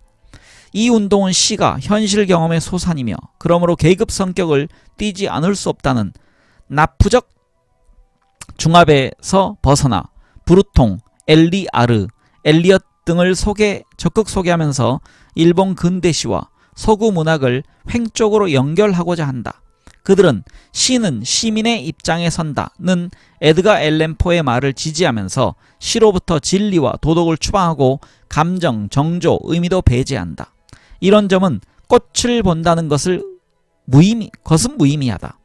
이 운동은 시가 현실 경험의 소산이며 그러므로 계급 성격을 띠지 않을 수 없다는 나프적 중압에서 벗어나 브루통, 엘리아르, 엘리엇 등을 적극 소개하면서 일본 근대시와 서구 문학을 횡적으로 연결하고자 한다. 그들은 시는 시민의 입장에 선다는 에드가 앨런 포의 말을 지지하면서 시로부터 진리와 도덕을 추방하고 감정, 정조, 의미도 배제한다. 이런 점은 꽃을 본다는 것은 무의미하다.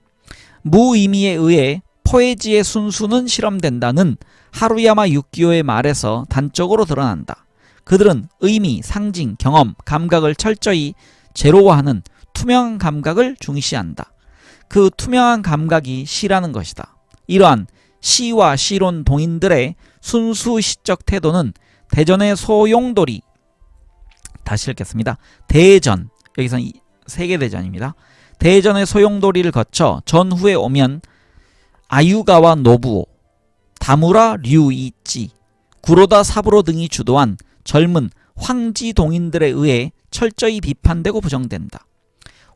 무의미에 의해 포에지의 순수는 실험된다는 하루야마 유키오의 말에서 단적으로 드러난다. 그들은 의미, 상징, 경험, 감각을 철저히 제로화하는 투명한 감각을 중시한다. 그 투명한 감각이 시라는 것이다. 이러한 시와 시론 동인들의 순수 시적 태도는 대전의 소용돌이, 다시 읽겠습니다. 대전, 여기서는 세계대전입니다. 대전의 소용돌이를 거쳐 전후에 오면 아유가와 노부오, 다무라 류이치, 구로다 사부로 등이 주도한 젊은 황지 동인들에 의해 철저히 비판되고 부정된다.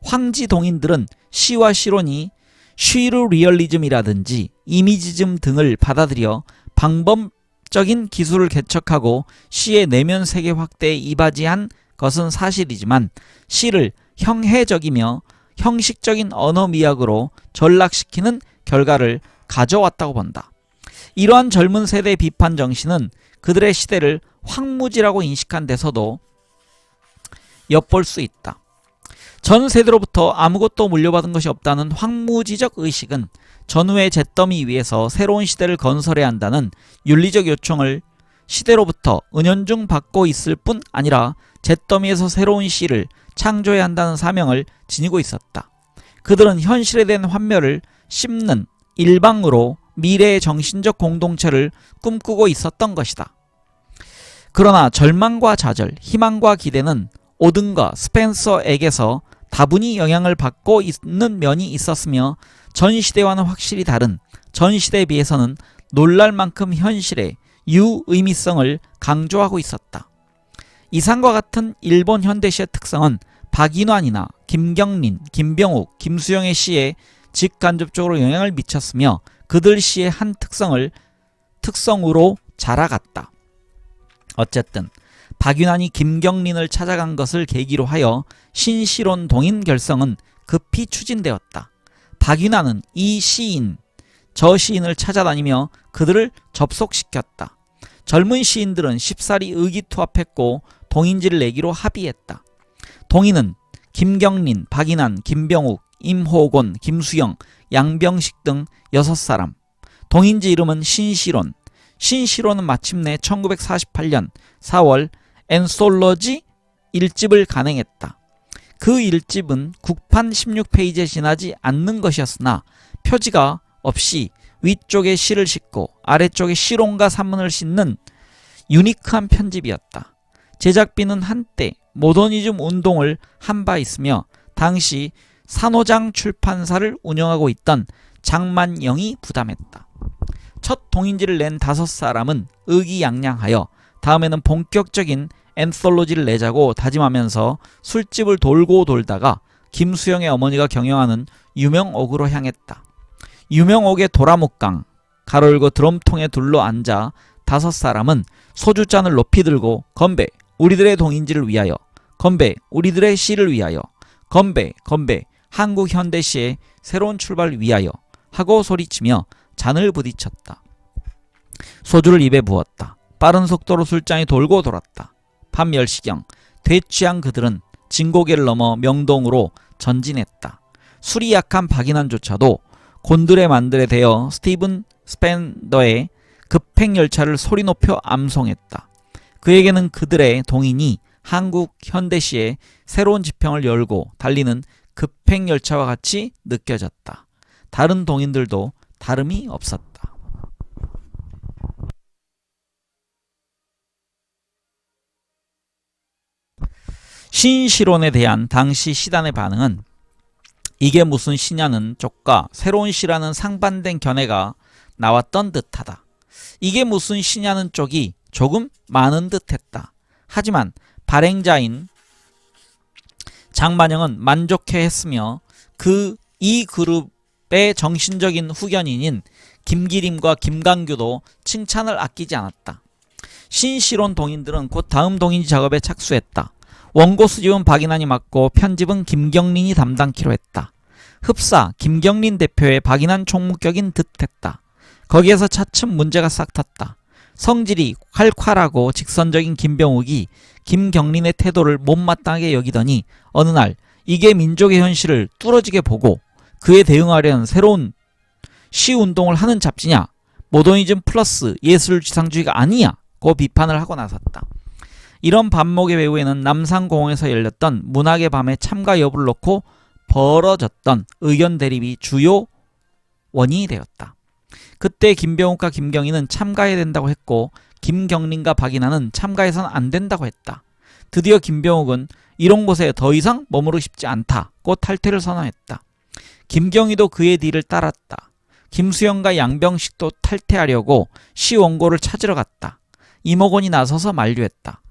황지 동인들은 시와 시론이 쉬르 리얼리즘이라든지 이미지즘 등을 받아들여 방법적인 기술을 개척하고 시의 내면 세계 확대에 이바지한 것은 사실이지만 시를 형해적이며 형식적인 언어 미학으로 전락시키는 결과를 가져왔다고 본다. 이러한 젊은 세대의 비판 정신은 그들의 시대를 황무지라고 인식한 데서도 엿볼 수 있다. 전 세대로부터 아무것도 물려받은 것이 없다는 황무지적 의식은 전후의 잿더미 위에서 새로운 시대를 건설해야 한다는 윤리적 요청을 시대로부터 은연중 받고 있을 뿐 아니라 잿더미에서 새로운 시를 창조해야 한다는 사명을 지니고 있었다. 그들은 현실에 대한 환멸을 씹는 일방으로 미래의 정신적 공동체를 꿈꾸고 있었던 것이다. 그러나 절망과 좌절, 희망과 기대는 오든과 스펜서에게서 다분히 영향을 받고 있는 면이 있었으며 전시대와는 확실히 다른, 전시대에 비해서는 놀랄 만큼 현실의 유의미성을 강조하고 있었다. 이상과 같은 일본 현대시의 특성은 박인환이나 김경린, 김병욱, 김수영의 시에 직간접적으로 영향을 미쳤으며 그들 시의 한 특성으로 자라갔다. 어쨌든 박인환이 김경린을 찾아간 것을 계기로 하여 신시론 동인 결성은 급히 추진되었다. 박인환은 이 시인, 저 시인을 찾아다니며 그들을 접속시켰다. 젊은 시인들은 쉽사리 의기투합했고 동인지를 내기로 합의했다. 동인은 김경린, 박인환, 김병욱, 임호곤, 김수영, 양병식 등 6사람. 동인지 이름은 신시론. 신시론은 마침내 1948년 4월 앤솔러지 1집을 간행했다. 그 1집은 국판 16페이지에 지나지 않는 것이었으나 표지가 없이 위쪽에 시를 싣고 아래쪽에 시론과 산문을 싣는 유니크한 편집이었다. 제작비는 한때 모더니즘 운동을 한 바 있으며 당시 산호장 출판사를 운영하고 있던 장만영이 부담했다. 첫 동인지를 낸 5사람은 의기양양하여 다음에는 본격적인 앤솔로지를 내자고 다짐하면서 술집을 돌고 돌다가 김수영의 어머니가 경영하는 유명옥으로 향했다. 유명옥의 도라묵강 가로열고 드럼통에 둘러앉아 5사람은 소주잔을 높이 들고 건배 우리들의 동인지를 위하여, 건배 우리들의 시를 위하여, 건배 건배 한국 현대시의 새로운 출발을 위하여 하고 소리치며 잔을 부딪혔다. 소주를 입에 부었다. 빠른 속도로 술잔이 돌고 돌았다. 밤 10시경 되취한 그들은 진고개를 넘어 명동으로 전진했다. 술이 약한 박인환조차도 곤드레 만드레 되어 스티븐 스펜더의 급행열차를 소리 높여 암송했다. 그에게는 그들의 동인이 한국 현대시의 새로운 지평을 열고 달리는 급행열차와 같이 느껴졌다. 다른 동인들도 다름이 없었다. 신시론에 대한 당시 시단의 반응은 이게 무슨 시냐는 쪽과 새로운 시라는 상반된 견해가 나왔던 듯하다. 이게 무슨 시냐는 쪽이 조금 많은 듯했다. 하지만 발행자인 장만영은 만족해했으며 이 그룹의 정신적인 후견인인 김기림과 김강규도 칭찬을 아끼지 않았다. 신시론 동인들은 곧 다음 동인지 작업에 착수했다. 원고 수집은 박인환이 맡고 편집은 김경린이 담당키로 했다. 흡사 김경린 대표의 박인환 총무격인 듯했다. 거기에서 차츰 문제가 싹 텄다. 성질이 활활하고 직선적인 김병욱이 김경린의 태도를 못마땅하게 여기더니 어느 날 이게 민족의 현실을 뚫어지게 보고 그에 대응하려는 새로운 시운동을 하는 잡지냐, 모더니즘 플러스 예술지상주의가 아니야 고 비판을 하고 나섰다. 이런 반목의 배후에는 남산공원에서 열렸던 문학의 밤에 참가 여부를 놓고 벌어졌던 의견 대립이 주요 원인이 되었다. 그때 김병욱과 김경희는 참가해야 된다고 했고 김경린과 박인환은 참가해서는 안 된다고 했다. 드디어 김병욱은 이런 곳에 더 이상 머무르고 싶지 않다고 탈퇴를 선언했다. 김경희도 그의 뒤를 따랐다. 김수영과 양병식도 탈퇴하려고 시 원고를 찾으러 갔다. 임호곤이 나서서 만류했다.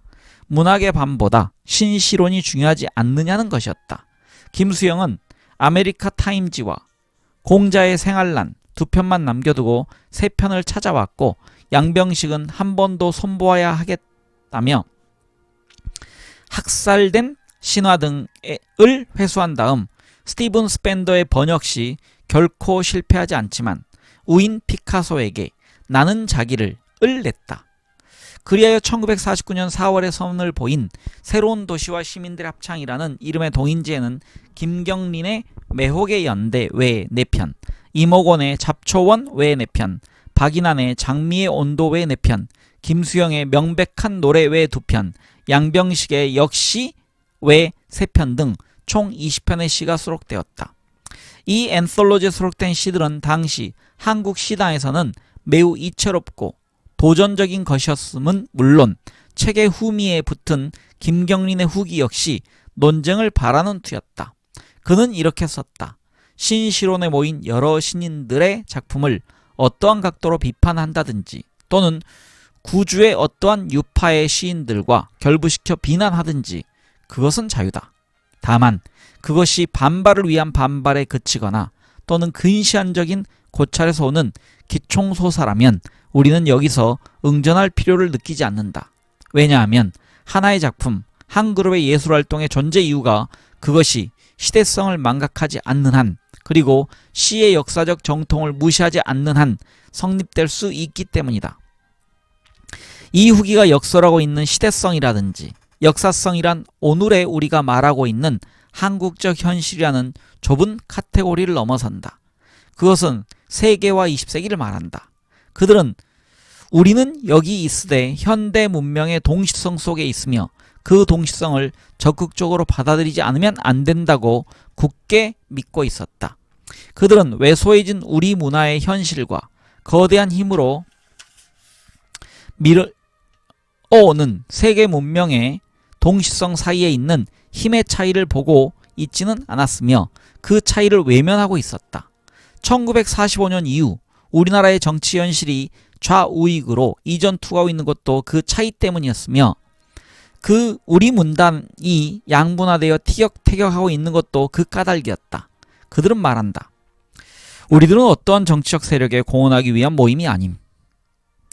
문학의 밤보다 신시론이 중요하지 않느냐는 것이었다. 김수영은 아메리카 타임지와 공자의 생활란 2편만 남겨두고 3편을 찾아왔고 양병식은 한 번 더 손보아야 하겠다며 학살된 신화 등을 회수한 다음 스티븐 스펜더의 번역 시 결코 실패하지 않지만 우인 피카소에게 나는 자기를 냈다. 그리하여 1949년 4월에 선을 보인 새로운 도시와 시민들의 합창이라는 이름의 동인지에는 김경린의 매혹의 연대 외에 4편, 임옥원의 잡초원 외에 4편, 박인환의 장미의 온도 외에 4편, 김수영의 명백한 노래 외에 2편, 양병식의 역시 외에 3편 등 총 20편의 시가 수록되었다. 이 앤솔로지에 수록된 시들은 당시 한국 시당에서는 매우 이채롭고 도전적인 것이었음은 물론 책의 후미에 붙은 김경린의 후기 역시 논쟁을 바라는 투였다. 그는 이렇게 썼다. 신시론에 모인 여러 신인들의 작품을 어떠한 각도로 비판한다든지 또는 구주의 어떠한 유파의 시인들과 결부시켜 비난하든지 그것은 자유다. 다만 그것이 반발을 위한 반발에 그치거나 또는 근시안적인 고찰에서 오는 기총소사라면 우리는 여기서 응전할 필요를 느끼지 않는다. 왜냐하면 하나의 작품, 한 그룹의 예술활동의 존재 이유가 그것이 시대성을 망각하지 않는 한, 그리고 시의 역사적 정통을 무시하지 않는 한 성립될 수 있기 때문이다. 이 후기가 역설하고 있는 시대성이라든지 역사성이란 오늘의 우리가 말하고 있는 한국적 현실이라는 좁은 카테고리를 넘어선다. 그것은 세계와 20세기를 말한다. 그들은 우리는 여기 있으되 현대 문명의 동시성 속에 있으며 그 동시성을 적극적으로 받아들이지 않으면 안 된다고 굳게 믿고 있었다. 그들은 왜소해진 우리 문화의 현실과 거대한 힘으로 밀어오는 세계 문명의 동시성 사이에 있는 힘의 차이를 보고 있지는 않았으며 그 차이를 외면하고 있었다. 1945년 이후 우리나라의 정치 현실이 좌우익으로 이전투하고 있는 것도 그 차이 때문이었으며 그 우리 문단이 양분화되어 티격태격하고 있는 것도 그 까닭이었다. 그들은 말한다. 우리들은 어떠한 정치적 세력에 공헌하기 위한 모임이 아님.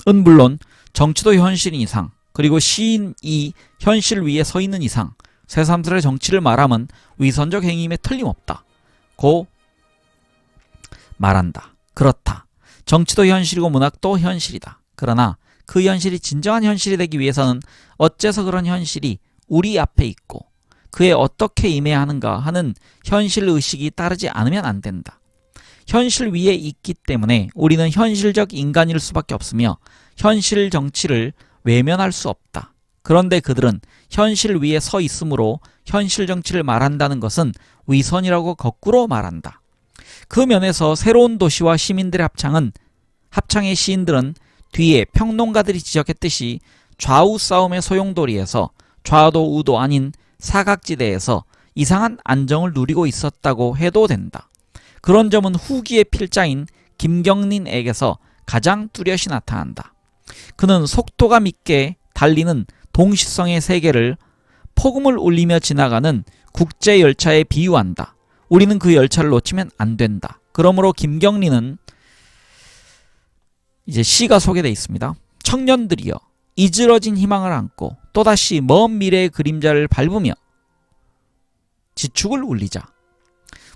물론 정치도 현실인 이상, 그리고 시인이 현실 위에 서 있는 이상 새삼스레 정치를 말하면 위선적 행위임에 틀림없다. 고 말한다. 그렇다. 정치도 현실이고 문학도 현실이다. 그러나 그 현실이 진정한 현실이 되기 위해서는 어째서 그런 현실이 우리 앞에 있고 그에 어떻게 임해야 하는가 하는 현실의식이 따르지 않으면 안 된다. 현실 위에 있기 때문에 우리는 현실적 인간일 수밖에 없으며 현실 정치를 외면할 수 없다. 그런데 그들은 현실 위에 서 있으므로 현실 정치를 말한다는 것은 위선이라고 거꾸로 말한다. 그 면에서 새로운 도시와 시민들의 합창의 시인들은 뒤에 평론가들이 지적했듯이 좌우 싸움의 소용돌이에서 좌도 우도 아닌 사각지대에서 이상한 안정을 누리고 있었다고 해도 된다. 그런 점은 후기의 필자인 김경린에게서 가장 뚜렷이 나타난다. 그는 속도감 있게 달리는 동시성의 세계를 폭음을 울리며 지나가는 국제열차에 비유한다. 우리는 그 열차를 놓치면 안 된다. 그러므로 김경린은 이제 시가 소개되어 있습니다. 청년들이여 이즈러진 희망을 안고 또다시 먼 미래의 그림자를 밟으며 지축을 울리자.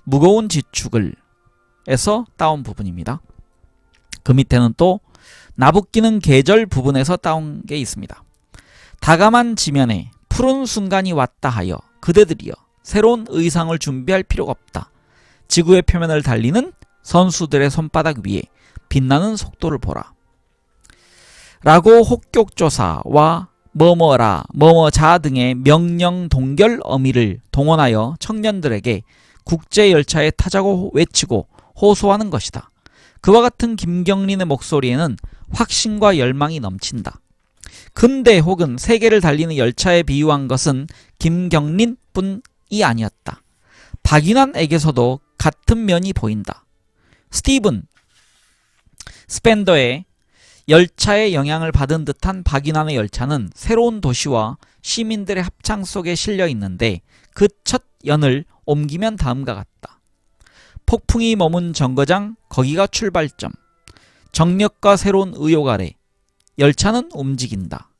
무거운 지축을 에서 따온 부분입니다. 그 밑에는 또 나부끼는 계절 부분에서 따온 게 있습니다. 다감한 지면에 푸른 순간이 왔다 하여 그대들이여 새로운 의상을 준비할 필요가 없다. 지구의 표면을 달리는 선수들의 손바닥 위에 빛나는 속도를 보라. 라고 혹격조사와 뭐뭐라 뭐뭐자 등의 명령 동결 어미를 동원하여 청년들에게 국제열차에 타자고 외치고 호소하는 것이다. 그와 같은 김경린의 목소리에는 확신과 열망이 넘친다. 근대 혹은 세계를 달리는 열차에 비유한 것은 김경린뿐이 아니었다. 박인환에게서도 같은 면이 보인다. 스티븐 스펜더의 열차의 영향을 받은 듯한 박인환의 열차는 새로운 도시와 시민들의 합창 속에 실려 있는데 그 첫 연을 옮기면 다음과 같다. 폭풍이 머문 정거장 거기가 출발점. 정력과 새로운 의욕 아래 열차는 움직인다.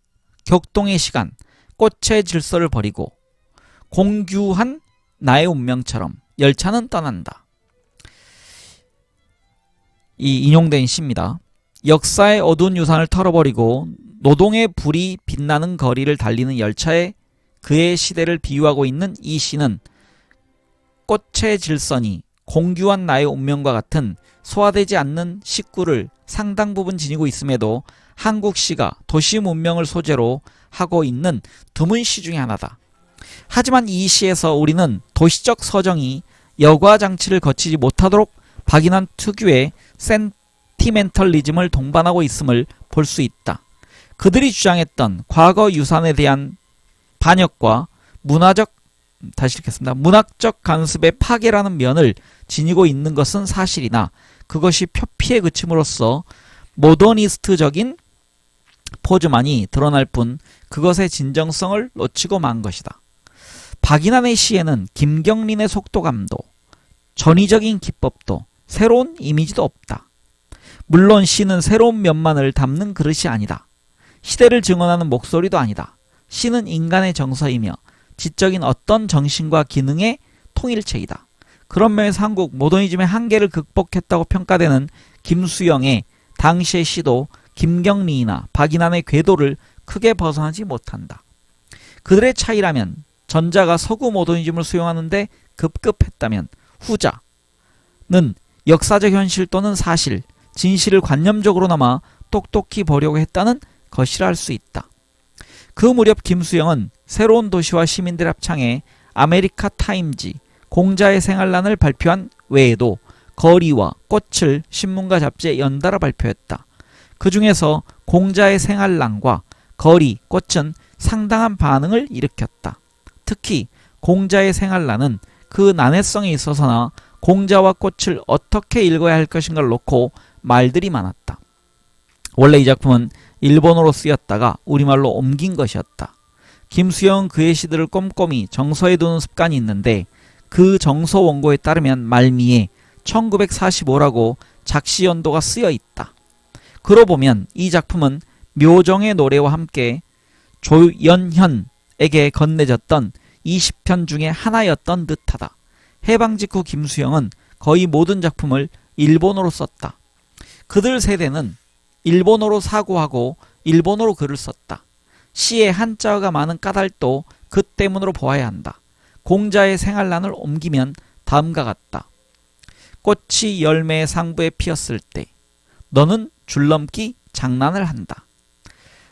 격동의 시간, 꽃의 질서를 버리고 공규한 나의 운명처럼 열차는 떠난다. 이 인용된 시입니다. 역사의 어두운 유산을 털어버리고 노동의 불이 빛나는 거리를 달리는 열차에 그의 시대를 비유하고 있는 이 시는 꽃의 질서니 공규한 나의 운명과 같은 소화되지 않는 식구를 상당 부분 지니고 있음에도 한국 시가 도시 문명을 소재로 하고 있는 드문 시 중에 하나다. 하지만 이 시에서 우리는 도시적 서정이 여과장치를 거치지 못하도록 박인환 특유의 센티멘털리즘을 동반하고 있음을 볼 수 있다. 그들이 주장했던 과거 유산에 대한 반역과 문화적 다시 읽겠습니다. 문학적 간습의 파괴라는 면을 지니고 있는 것은 사실이나 그것이 표피에 그침으로써 모더니스트적인 포즈만이 드러날 뿐 그것의 진정성을 놓치고 만 것이다. 박인환의 시에는 김경린의 속도감도, 전위적인 기법도, 새로운 이미지도 없다. 물론 시는 새로운 면만을 담는 그릇이 아니다. 시대를 증언하는 목소리도 아니다. 시는 인간의 정서이며 지적인 어떤 정신과 기능의 통일체이다. 그런 면에서 한국 모더니즘의 한계를 극복했다고 평가되는 김수영의 당시의 시도 김경린이나 박인환의 궤도를 크게 벗어나지 못한다. 그들의 차이라면 전자가 서구 모더니즘을 수용하는데 급급했다면 후자는 역사적 현실 또는 사실, 진실을 관념적으로나마 똑똑히 보려고 했다는 것이라 할 수 있다. 그 무렵 김수영은 새로운 도시와 시민들 합창에 아메리카 타임지, 공자의 생활란을 발표한 외에도 거리와 꽃을 신문과 잡지에 연달아 발표했다. 그 중에서 공자의 생활란과 거리, 꽃은 상당한 반응을 일으켰다. 특히 공자의 생활란은 그 난해성에 있어서나 공자와 꽃을 어떻게 읽어야 할 것인가를 놓고 말들이 많았다. 원래 이 작품은 일본어로 쓰였다가 우리말로 옮긴 것이었다. 김수영은 그의 시들을 꼼꼼히 정서에 두는 습관이 있는데 그 정서 원고에 따르면 말미에 1945라고 작시 연도가 쓰여 있다. 그러고 보면 이 작품은 묘정의 노래와 함께 조연현에게 건네졌던 20편 중에 하나였던 듯하다. 해방 직후 김수영은 거의 모든 작품을 일본어로 썼다. 그들 세대는 일본어로 사고하고 일본어로 글을 썼다. 시에 한자어가 많은 까닭도 그 때문으로 보아야 한다. 공자의 생활란을 옮기면 다음과 같다. 꽃이 열매의 상부에 피었을 때 너는 줄넘기 장난을 한다.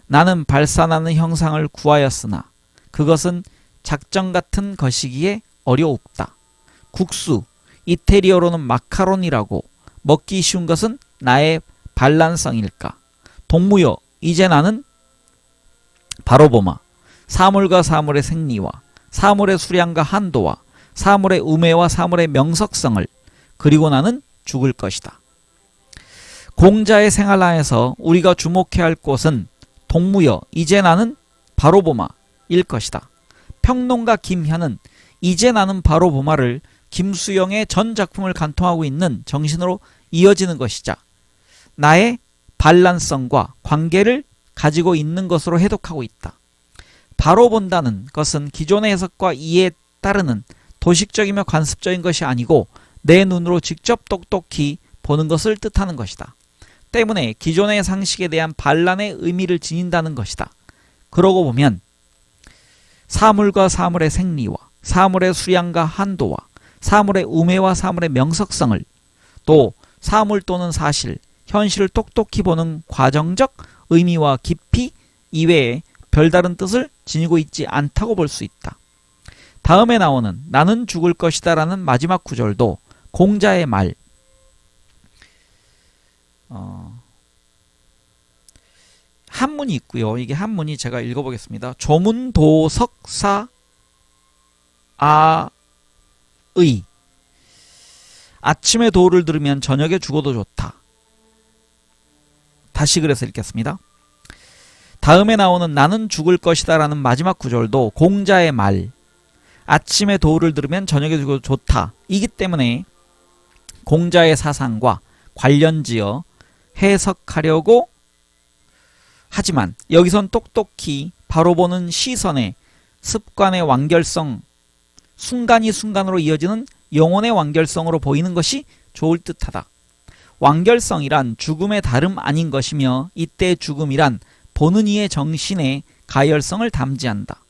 나는 발산하는 형상을 구하였으나 그것은 작정 같은 것이기에 어려웁다. 국수, 이태리어로는 마카론이라고 먹기 쉬운 것은 나의 반란성일까? 동무여, 이제 나는 바로 보마. 사물과 사물의 생리와 사물의 수량과 한도와 사물의 우매와 사물의 명석성을 그리고 나는 죽을 것이다. 공자의 생활란에서 우리가 주목해야 할 곳은 동무여, 이제 나는 바로 보마일 것이다. 평론가 김현은 이제 나는 바로 보마를 김수영의 전 작품을 관통하고 있는 정신으로 이어지는 것이자 나의 반란성과 관계를 가지고 있는 것으로 해독하고 있다. 바로 본다는 것은 기존의 해석과 이해에 따르는 도식적이며 관습적인 것이 아니고 내 눈으로 직접 똑똑히 보는 것을 뜻하는 것이다. 때문에 기존의 상식에 대한 반란의 의미를 지닌다는 것이다. 그러고 보면 사물과 사물의 생리와 사물의 수량과 한도와 사물의 우매와 사물의 명석성을 또 사물 또는 사실, 현실을 똑똑히 보는 과정적 의미와 깊이 이외에 별다른 뜻을 지니고 있지 않다고 볼 수 있다. 다음에 나오는 나는 죽을 것이다 라는 마지막 구절도 공자의 말 한문이 있고요. 이게 한문이 제가 읽어보겠습니다. 조문도석사아의 아침에 도를 들으면 저녁에 죽어도 좋다. 다시 그래서 읽겠습니다. 다음에 나오는 나는 죽을 것이다 라는 마지막 구절도 공자의 말 아침에 도를 들으면 저녁에 죽어도 좋다 이기 때문에 공자의 사상과 관련지어 해석하려고 하지만 여기선 똑똑히 바로 보는 시선의 습관의 완결성, 순간이 순간으로 이어지는 영혼의 완결성으로 보이는 것이 좋을 듯하다. 완결성이란 죽음의 다름 아닌 것이며 이때 죽음이란 보는 이의 정신의 가열성을 담지한다.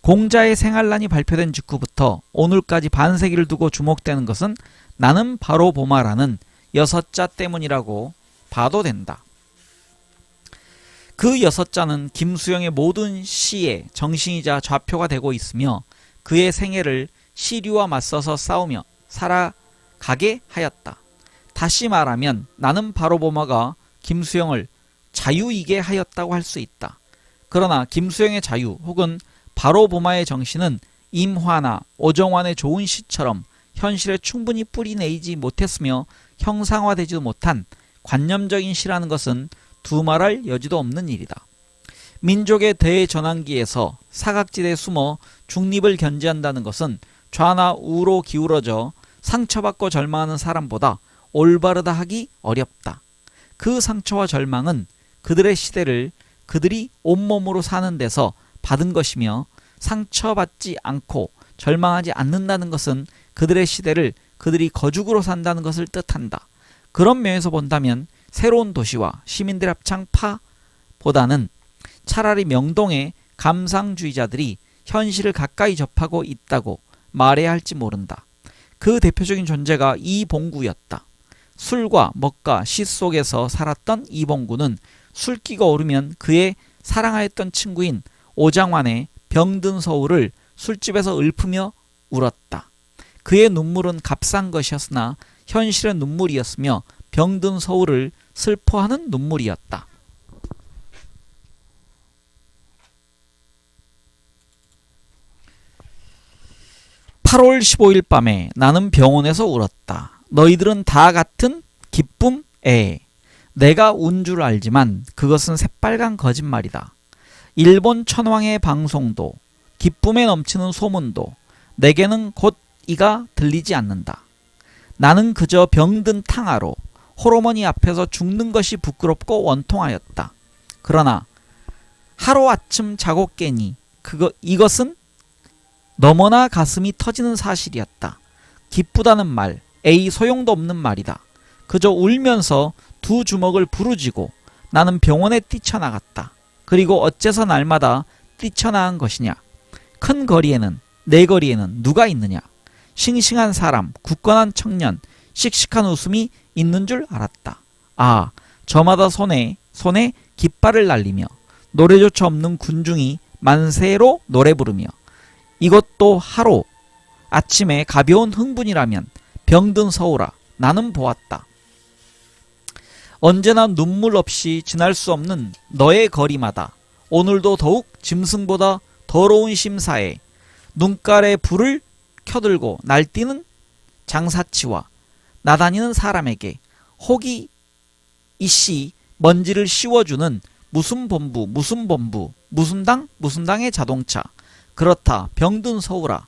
공자의 생활란이 발표된 직후부터 오늘까지 반세기를 두고 주목되는 것은 나는 바로 보마라는 6자 때문이라고 봐도 된다. 그 6자는 김수영의 모든 시의 정신이자 좌표가 되고 있으며 그의 생애를 시류와 맞서서 싸우며 살아가게 하였다. 다시 말하면 나는 바로 보마가 김수영을 자유이게 하였다고 할 수 있다. 그러나 김수영의 자유 혹은 바로 보마의 정신은 임화나 오정환의 좋은 시처럼 현실에 충분히 뿌리내리지 못했으며 형상화되지도 못한 관념적인 시라는 것은 두말할 여지도 없는 일이다. 민족의 대전환기에서 사각지대에 숨어 중립을 견지한다는 것은 좌나 우로 기울어져 상처받고 절망하는 사람보다 올바르다 하기 어렵다. 그 상처와 절망은 그들의 시대를 그들이 온몸으로 사는 데서 받은 것이며, 상처받지 않고 절망하지 않는다는 것은 그들의 시대를 그들이 거죽으로 산다는 것을 뜻한다. 그런 면에서 본다면 새로운 도시와 시민들의 합창파보다는 차라리 명동의 감상주의자들이 현실을 가까이 접하고 있다고 말해야 할지 모른다. 그 대표적인 존재가 이봉구였다. 술과 먹과 시 속에서 살았던 이봉구는 술기가 오르면 그의 사랑하였던 친구인 오장환의 병든 서울을 술집에서 읊으며 울었다. 그의 눈물은 값싼 것이었으나 현실의 눈물이었으며 병든 서울을 슬퍼하는 눈물이었다. 8월 15일 밤에 나는 병원에서 울었다. 너희들은 다 같은 기쁨에. 내가 운 줄 알지만 그것은 새빨간 거짓말이다. 일본 천황의 방송도, 기쁨에 넘치는 소문도 내게는 곧 이가 들리지 않는다. 나는 그저 병든 탕아로 호르몬이 앞에서 죽는 것이 부끄럽고 원통하였다. 그러나 하루아침 자고 깨니 이것은 너무나 가슴이 터지는 사실이었다. 기쁘다는 말, 에이 소용도 없는 말이다. 그저 울면서 두 주먹을 부르짖고 나는 병원에 뛰쳐나갔다. 그리고 어째서 날마다 뛰쳐나간 것이냐. 큰 거리에는, 내 거리에는 누가 있느냐. 싱싱한 사람, 굳건한 청년, 씩씩한 웃음이 있는 줄 알았다. 아, 저마다 손에 깃발을 날리며 노래조차 없는 군중이 만세로 노래 부르며, 이것도 하루 아침에 가벼운 흥분이라면 병든 서울아, 나는 보았다. 언제나 눈물 없이 지날 수 없는 너의 거리마다 오늘도 더욱 짐승보다 더러운 심사에 눈깔에 불을 켜들고 날뛰는 장사치와 나다니는 사람에게 혹이 이씨 먼지를 씌워주는 무슨 본부, 무슨 당의 자동차. 그렇다, 병든 서울아.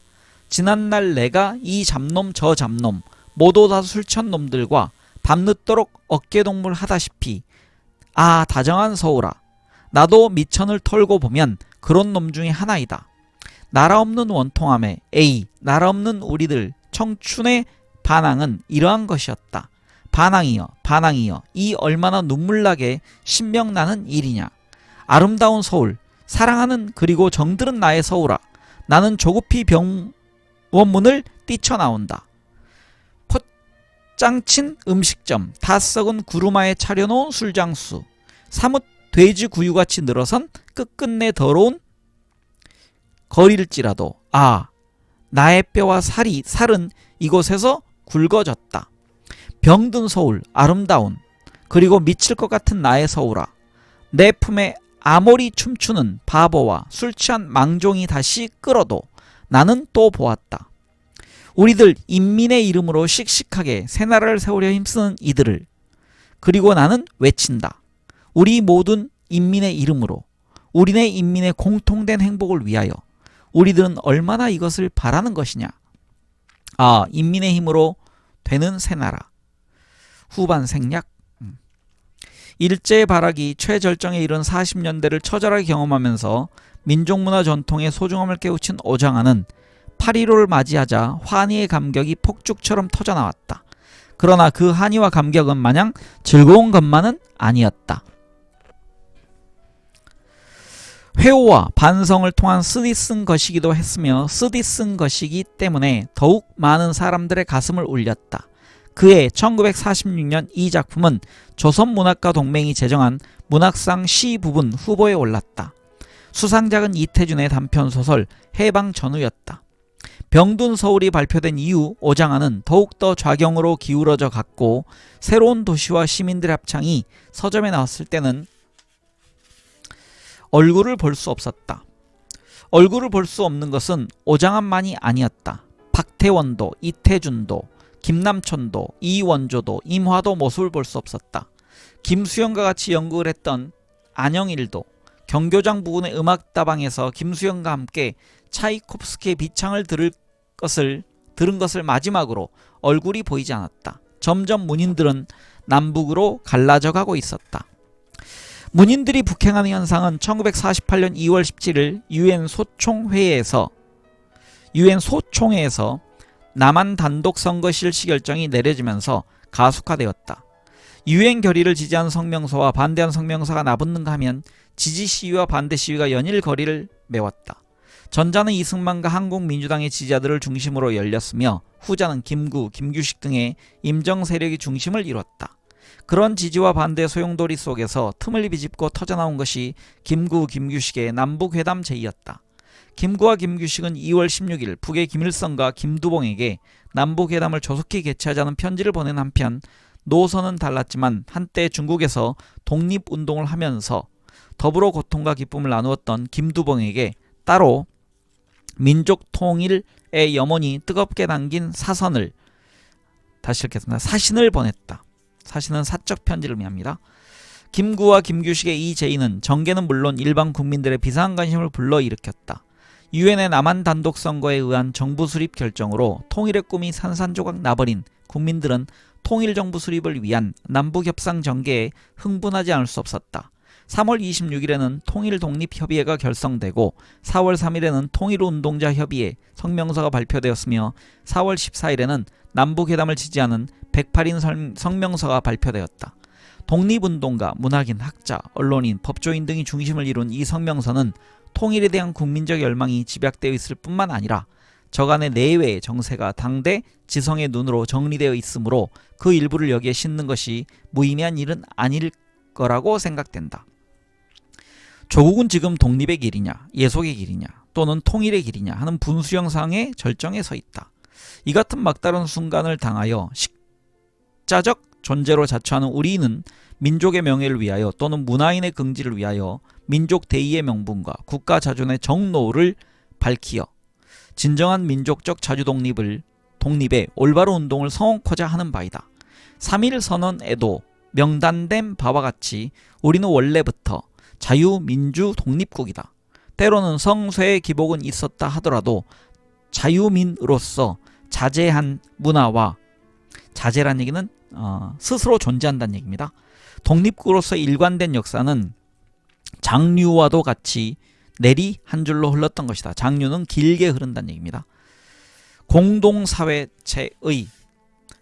지난날 내가 이 잡놈 저 잡놈 모두 다 술천 놈들과 밤늦도록 어깨동물 하다시피, 아 다정한 서울아, 나도 미천을 털고 보면 그런 놈 중에 하나이다. 나라 없는 원통함에 에이 나라 없는 우리들 청춘의 반항은 이러한 것이었다. 반항이여 이 얼마나 눈물나게 신명나는 일이냐. 아름다운 서울, 사랑하는 그리고 정들은 나의 서울아, 나는 조급히 병원문을 뛰쳐나온다. 짱친 음식점, 다 썩은 구루마에 차려놓은 술장수, 사뭇 돼지 구유같이 늘어선 끝끝내 더러운 거리일지라도 아, 나의 뼈와 살은 이곳에서 굵어졌다. 병든 서울, 아름다운 그리고 미칠 것 같은 나의 서울아, 내 품에 아모리 춤추는 바보와 술 취한 망종이 다시 끌어도 나는 또 보았다. 우리들 인민의 이름으로 씩씩하게 새 나라를 세우려 힘쓰는 이들을. 그리고 나는 외친다. 우리 모든 인민의 이름으로, 우리네 인민의 공통된 행복을 위하여 우리들은 얼마나 이것을 바라는 것이냐. 아, 인민의 힘으로 되는 새 나라. 후반 생략. 일제의 발악이 최절정에 이른 40년대를 처절하게 경험하면서 민족문화 전통의 소중함을 깨우친 오장환은 8.15를 맞이하자 환희의 감격이 폭죽처럼 터져나왔다. 그러나 그 환희와 감격은 마냥 즐거운 것만은 아니었다. 회오와 반성을 통한 쓰디쓴 것이기도 했으며 쓰디쓴 것이기 때문에 더욱 많은 사람들의 가슴을 울렸다. 그해 1946년 이 작품은 조선문학가 동맹이 제정한 문학상 시 부분 후보에 올랐다. 수상작은 이태준의 단편소설 해방전후였다. 병든 서울이 발표된 이후 오장환은 더욱더 좌경으로 기울어져 갔고, 새로운 도시와 시민들의 합창이 서점에 나왔을 때는 얼굴을 볼 수 없었다. 얼굴을 볼 수 없는 것은 오장환만이 아니었다. 박태원도, 이태준도, 김남촌도, 이원조도, 임화도 모습을 볼 수 없었다. 김수영과 같이 연극을 했던 안영일도 경교장 부근의 음악다방에서 김수영과 함께 차이코프스키의 비창을 들은 것을 마지막으로 얼굴이 보이지 않았다. 점점 문인들은 남북으로 갈라져 가고 있었다. 문인들이 북행하는 현상은 1948년 2월 17일 유엔 소총회에서 남한 단독 선거 실시 결정이 내려지면서 가속화되었다. 유엔 결의를 지지한 성명서와 반대한 성명서가 나붙는가 하면 지지 시위와 반대 시위가 연일 거리를 메웠다. 전자는 이승만과 한국민주당의 지지자들을 중심으로 열렸으며 후자는 김구, 김규식 등의 임정 세력이 중심을 이뤘다. 그런 지지와 반대 소용돌이 속에서 틈을 비집고 터져나온 것이 김구, 김규식의 남북회담 제의였다. 김구와 김규식은 2월 16일 북의 김일성과 김두봉에게 남북회담을 조속히 개최하자는 편지를 보낸 한편 노선은 달랐지만 한때 중국에서 독립운동을 하면서 더불어 고통과 기쁨을 나누었던 김두봉에게 따로 민족 통일의 염원이 뜨겁게 담긴 사신을 보냈다. 사신은 사적 편지를 의미합니다. 김구와 김규식의 이 제의는 정계는 물론 일반 국민들의 비상한 관심을 불러일으켰다. 유엔의 남한 단독 선거에 의한 정부 수립 결정으로 통일의 꿈이 산산조각 나버린 국민들은 통일 정부 수립을 위한 남북 협상 전개에 흥분하지 않을 수 없었다. 3월 26일에는 통일독립협의회가 결성되고 4월 3일에는 통일운동자협의회 성명서가 발표되었으며 4월 14일에는 남북회담을 지지하는 108인 성명서가 발표되었다. 독립운동가, 문학인, 학자, 언론인, 법조인 등이 중심을 이룬 이 성명서는 통일에 대한 국민적 열망이 집약되어 있을 뿐만 아니라 저간의 내외의 정세가 당대 지성의 눈으로 정리되어 있으므로 그 일부를 여기에 싣는 것이 무의미한 일은 아닐 거라고 생각된다. 조국은 지금 독립의 길이냐, 예속의 길이냐, 또는 통일의 길이냐 하는 분수형상의 절정에 서 있다. 이 같은 막다른 순간을 당하여 식자적 존재로 자처하는 우리는 민족의 명예를 위하여 또는 문화인의 긍지를 위하여 민족 대의의 명분과 국가 자존의 정로를 밝히어 진정한 민족적 독립의 올바른 운동을 성원코자 하는 바이다. 3.1 선언에도 명단된 바와 같이 우리는 원래부터 자유민주 독립국이다. 때로는 성쇠의 기복은 있었다 하더라도 자유민으로서 자제한 문화와 자제란 얘기는 스스로 존재한다는 얘기입니다. 독립국으로서 일관된 역사는 장류와도 같이 내리 한 줄로 흘렀던 것이다. 장류는 길게 흐른다는 얘기입니다. 공동사회체의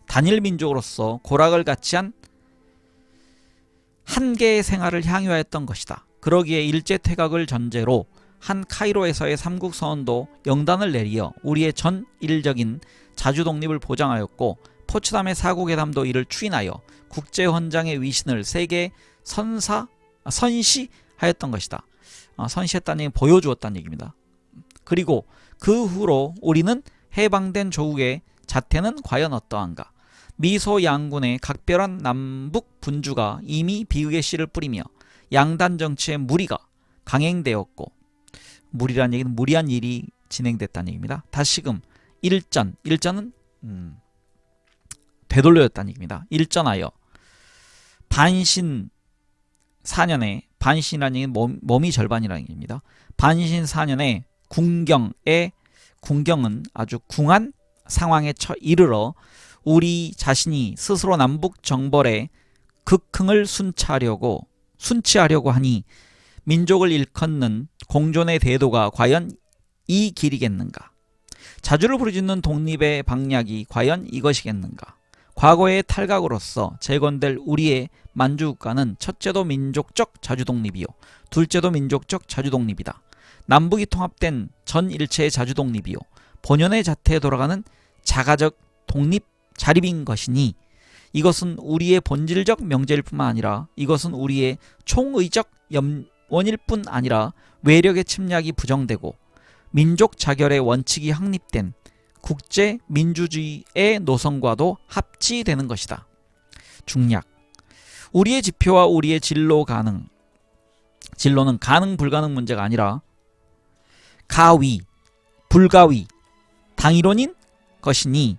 단일민족으로서 고락을 같이 한 개의 생활을 향유하였던 것이다. 그러기에 일제퇴각을 전제로 한 카이로에서의 삼국선언도 영단을 내리어 우리의 전일적인 자주독립을 보장하였고 포츠담의 사국회담도 이를 추인하여 국제헌장의 위신을 세계에 선시하였던 것이다. 선시했다는 얘기는 보여주었다는 얘기입니다. 그리고 그 후로 우리는 해방된 조국의 자태는 과연 어떠한가? 미소 양군의 각별한 남북 분주가 이미 비극의 씨를 뿌리며 양단 정치의 무리가 강행되었고, 무리란 얘기는 무리한 일이 진행됐다는 얘기입니다. 다시금 일전은 되돌려졌다는 얘기입니다. 일전하여 반신 4년에, 반신이라는 얘기는 몸이 절반이라는 얘기입니다. 반신 4년에 군경은 아주 궁한 상황에 이르러 우리 자신이 스스로 남북 정벌의 극흥을 순치하려고 하니 민족을 일컫는 공존의 대도가 과연 이 길이겠는가? 자주를 부르짖는 독립의 방략이 과연 이것이겠는가? 과거의 탈각으로서 재건될 우리의 만주국가는 첫째도 민족적 자주독립이요, 둘째도 민족적 자주독립이다. 남북이 통합된 전일체의 자주독립이요, 본연의 자태에 돌아가는 자가적 독립 자립인 것이니 이것은 우리의 본질적 명제일 뿐만 아니라 이것은 우리의 총의적 염원일 뿐 아니라 외력의 침략이 부정되고 민족 자결의 원칙이 확립된 국제 민주주의의 노선과도 합치되는 것이다. 중략. 우리의 지표와 우리의 진로는 가능 불가능 문제가 아니라 가위, 불가위, 당이론인 것이니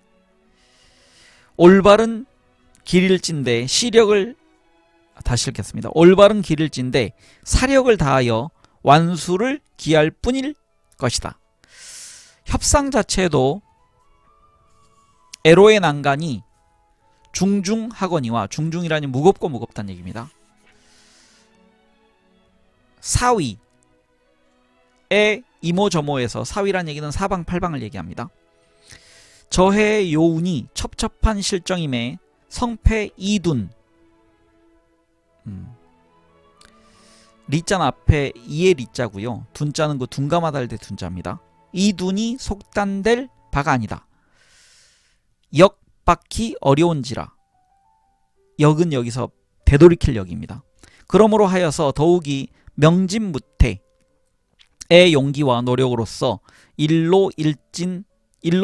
올바른 길일진데 다시 읽겠습니다. 올바른 길일진데 사력을 다하여 완수를 기할 뿐일 것이다. 협상 자체도 애로의 난간이 중중하거니와, 중중이라니 무겁고 무겁다는 얘기입니다. 사위의 이모저모에서 사위란 얘기는 사방팔방을 얘기합니다. 저해의 요운이 첩첩한 실정임에 성패 이둔, 리자는 앞에 이의 리자고요. 둔자는 그 둔감하다 할 때 둔자입니다. 이둔이 속단될 바가 아니다. 역받기 어려운지라. 역은 여기서 되돌이킬 역입니다. 그러므로 하여서 더욱이 명진무태의 용기와 노력으로서 일로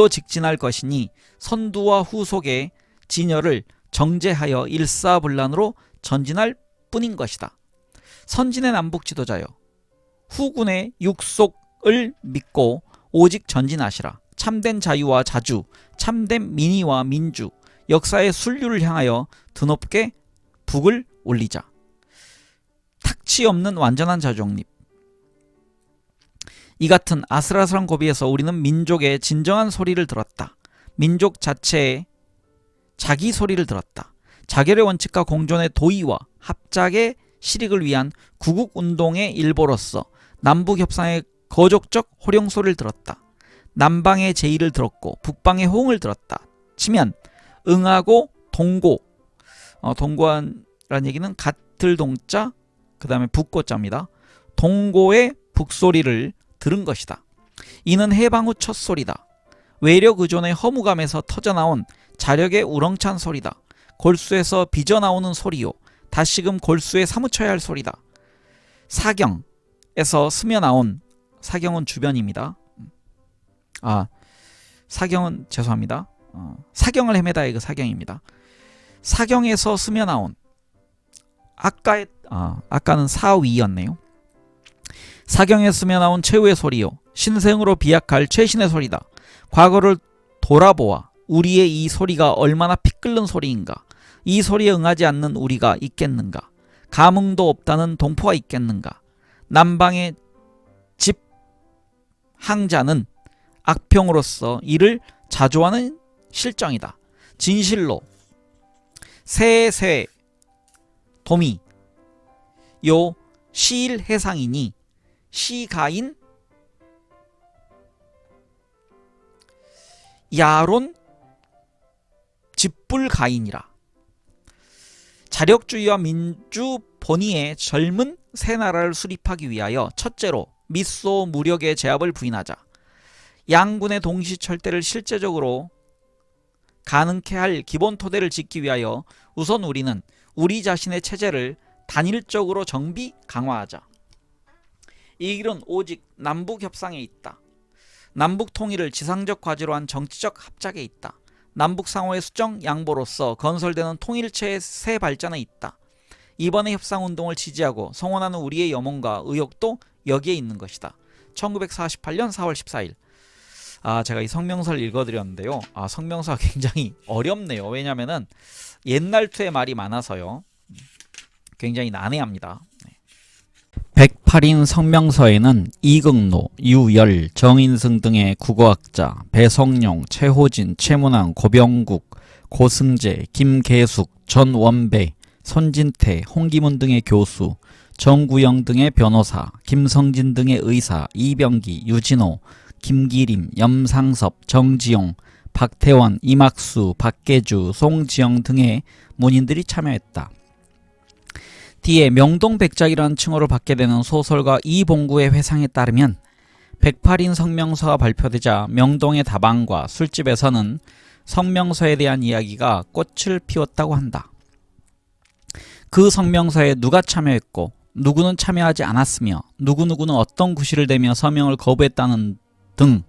직진할 것이니 선두와 후속의 진열을 정제하여 일사불란으로 전진할 뿐인 것이다. 선진의 남북 지도자여, 후군의 육속을 믿고 오직 전진하시라. 참된 자유와 자주, 참된 민의와 민주, 역사의 순류를 향하여 드높게 북을 올리자. 탁치 없는 완전한 자주독립. 이 같은 아슬아슬한 고비에서 우리는 민족의 진정한 소리를 들었다. 민족 자체의 자기 소리를 들었다. 자결의 원칙과 공존의 도의와 합작의 실익을 위한 구국운동의 일보로서 남북협상의 거족적 호령소리를 들었다. 남방의 제의를 들었고 북방의 호응을 들었다 치면 응하고 동고, 동고라는 얘기는 같을 동자 그 다음에 북고자입니다. 동고의 북소리를 들은 것이다. 이는 해방 후 첫 소리다. 외력 의존의 허무감에서 터져나온 자력의 우렁찬 소리다. 골수에서 빚어나오는 소리요, 다시금 골수에 사무쳐야 할 소리다. 사경에서 스며나온, 사경은 주변입니다. 사경은 죄송합니다. 사경을 헤매다의 그 사경입니다. 사경에서 스며나온, 아까는 사위였네요. 사경에 스며나온 최후의 소리요, 신생으로 비약할 최신의 소리다. 과거를 돌아보아 우리의 이 소리가 얼마나 피 끓는 소리인가. 이 소리에 응하지 않는 우리가 있겠는가. 감흥도 없다는 동포가 있겠는가. 남방의 집항자는 악평으로서 이를 자조하는 실정이다. 진실로 세세 도미 요 시일해상이니 시가인 야론 집불가인이라. 자력주의와 민주 본의의 젊은 새 나라를 수립하기 위하여 첫째로 미소 무력의 제압을 부인하자. 양군의 동시철대를 실제적으로 가능케 할 기본 토대를 짓기 위하여 우선 우리는 우리 자신의 체제를 단일적으로 정비 강화하자. 이 길은 오직 남북협상에 있다. 남북통일을 지상적 과제로 한 정치적 합작에 있다. 남북상호의 수정 양보로서 건설되는 통일체의 새 발전에 있다. 이번의 협상운동을 지지하고 성원하는 우리의 염원과 의욕도 여기에 있는 것이다. 1948년 4월 14일. 제가 이 성명서를 읽어드렸는데요. 성명서가 굉장히 어렵네요. 왜냐면은 옛날 투의 말이 많아서요. 굉장히 난해합니다. 108인 성명서에는 이극노, 유열, 정인승 등의 국어학자, 배성룡, 최호진, 최문왕, 고병국, 고승재, 김계숙, 전원배, 손진태, 홍기문 등의 교수, 정구영 등의 변호사, 김성진 등의 의사, 이병기, 유진호, 김기림, 염상섭, 정지용, 박태원, 이막수, 박계주, 송지영 등의 문인들이 참여했다. 뒤에 명동백작이라는 칭호를 받게 되는 소설가 이봉구의 회상에 따르면 108인 성명서가 발표되자 명동의 다방과 술집에서는 성명서에 대한 이야기가 꽃을 피웠다고 한다. 그 성명서에 누가 참여했고 누구는 참여하지 않았으며 누구누구는 어떤 구실을 대며 서명을 거부했다는 등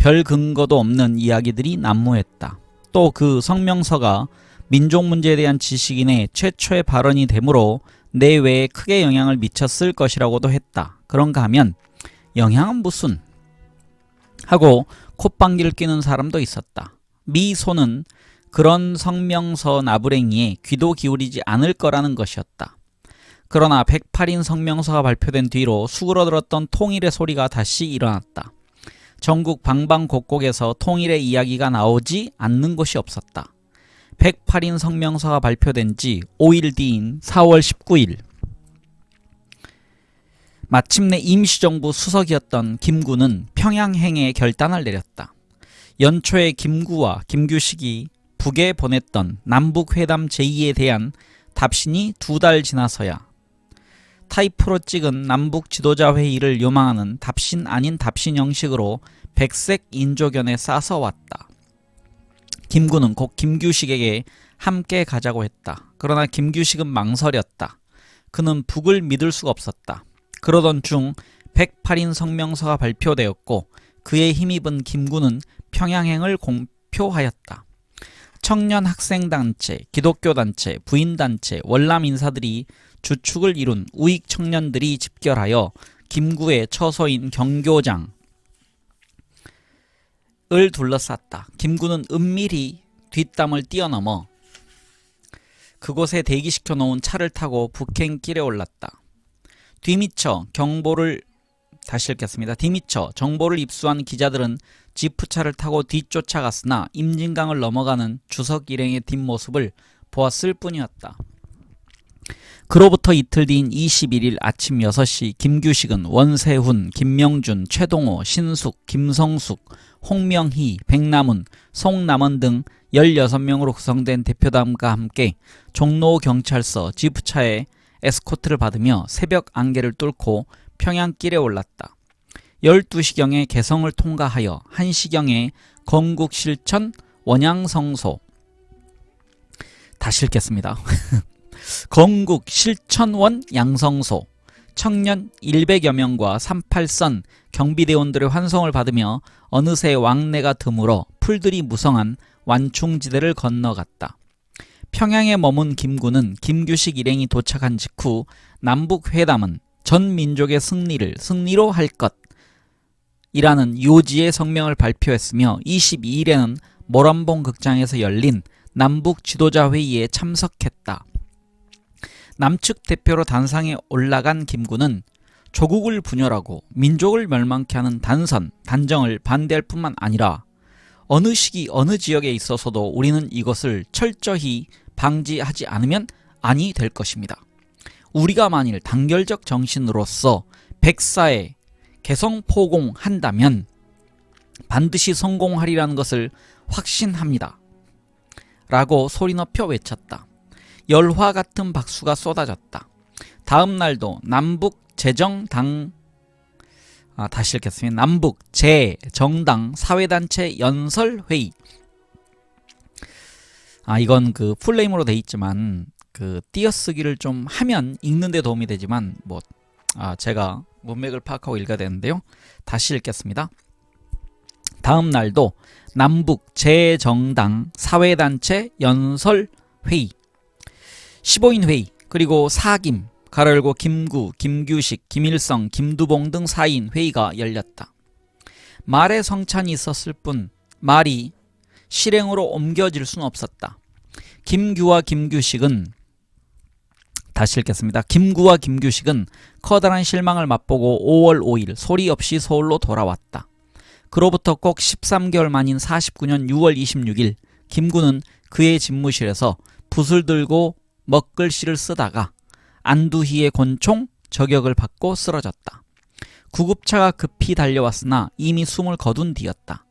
별 근거도 없는 이야기들이 난무했다. 또 그 성명서가 민족 문제에 대한 지식인의 최초의 발언이 되므로 내외에 크게 영향을 미쳤을 것이라고도 했다. 그런가 하면 영향은 무슨, 하고 콧방귀를 뀌는 사람도 있었다. 미소는 그런 성명서 나부랭이에 귀도 기울이지 않을 거라는 것이었다. 그러나 108인 성명서가 발표된 뒤로 수그러들었던 통일의 소리가 다시 일어났다. 전국 방방곡곡에서 통일의 이야기가 나오지 않는 곳이 없었다. 108인 성명서가 발표된 지 5일 뒤인 4월 19일 마침내 임시정부 수석이었던 김구는 평양행에 결단을 내렸다. 연초에 김구와 김규식이 북에 보냈던 남북회담 제의에 대한 답신이 2달 지나서야 타이프로 찍은 남북 지도자 회의를 요망하는 답신 아닌 답신 형식으로 백색 인조견에 싸서 왔다. 김구는 곧 김규식에게 함께 가자고 했다. 그러나 김규식은 망설였다. 그는 북을 믿을 수가 없었다. 그러던 중 108인 성명서가 발표되었고 그에 힘입은 김구는 평양행을 공표하였다. 청년 학생단체, 기독교단체, 부인단체, 월남 인사들이 주축을 이룬 우익 청년들이 집결하여 김구의 처소인 경교장을 둘러쌌다. 김구는 은밀히 뒷담을 뛰어넘어 그곳에 대기시켜 놓은 차를 타고 북행길에 올랐다. 뒤미처 정보를 입수한 기자들은 지프차를 타고 뒤쫓아갔으나 임진강을 넘어가는 주석 일행의 뒷모습을 보았을 뿐이었다. 그로부터 이틀 뒤인 21일 아침 6시 김규식은 원세훈, 김명준, 최동호, 신숙, 김성숙, 홍명희, 백남훈, 송남원 등 16명으로 구성된 대표단과 함께 종로경찰서 지프차에 에스코트를 받으며 새벽 안개를 뚫고 평양길에 올랐다. 12시경에 개성을 통과하여 1시경에 건국 실천 원양성소 다시 읽겠습니다. 건국 실천원 양성소 청년 100여 명과 38선 경비대원들의 환송을 받으며 어느새 왕래가 드물어 풀들이 무성한 완충지대를 건너갔다. 평양에 머문 김구는 김규식 일행이 도착한 직후 남북회담은 전 민족의 승리로 할 것이라는 요지의 성명을 발표했으며 22일에는 모란봉 극장에서 열린 남북 지도자 회의에 참석했다. 남측 대표로 단상에 올라간 김구는 조국을 분열하고 민족을 멸망케 하는 단정을 반대할 뿐만 아니라 어느 시기 어느 지역에 있어서도 우리는 이것을 철저히 방지하지 않으면 아니 될 것입니다. 우리가 만일 단결적 정신으로서 백사에 개성포공한다면 반드시 성공하리라는 것을 확신합니다. 라고 소리 높여 외쳤다. 열화 같은 박수가 쏟아졌다. 다음 날도 남북재정당 사회단체 연설회의. 이건 그 풀네임으로 돼 있지만 그 띄어쓰기를 좀 하면 읽는 데 도움이 되지만 제가 문맥을 파악하고 읽어야 되는데요. 다시 읽겠습니다. 다음 날도 남북재정당 사회단체 연설회의 15인 회의 그리고 사김 가로열고 김구, 김규식, 김일성, 김두봉 등 4인 회의가 열렸다. 말에 성찬이 있었을 뿐 말이 실행으로 옮겨질 수는 없었다. 김구와 김규식은 커다란 실망을 맛보고 5월 5일 소리 없이 서울로 돌아왔다. 그로부터 꼭 13개월 만인 49년 6월 26일 김구는 그의 집무실에서 붓을 들고 먹글씨를 쓰다가 안두희의 권총 저격을 받고 쓰러졌다. 구급차가 급히 달려왔으나 이미 숨을 거둔 뒤였다.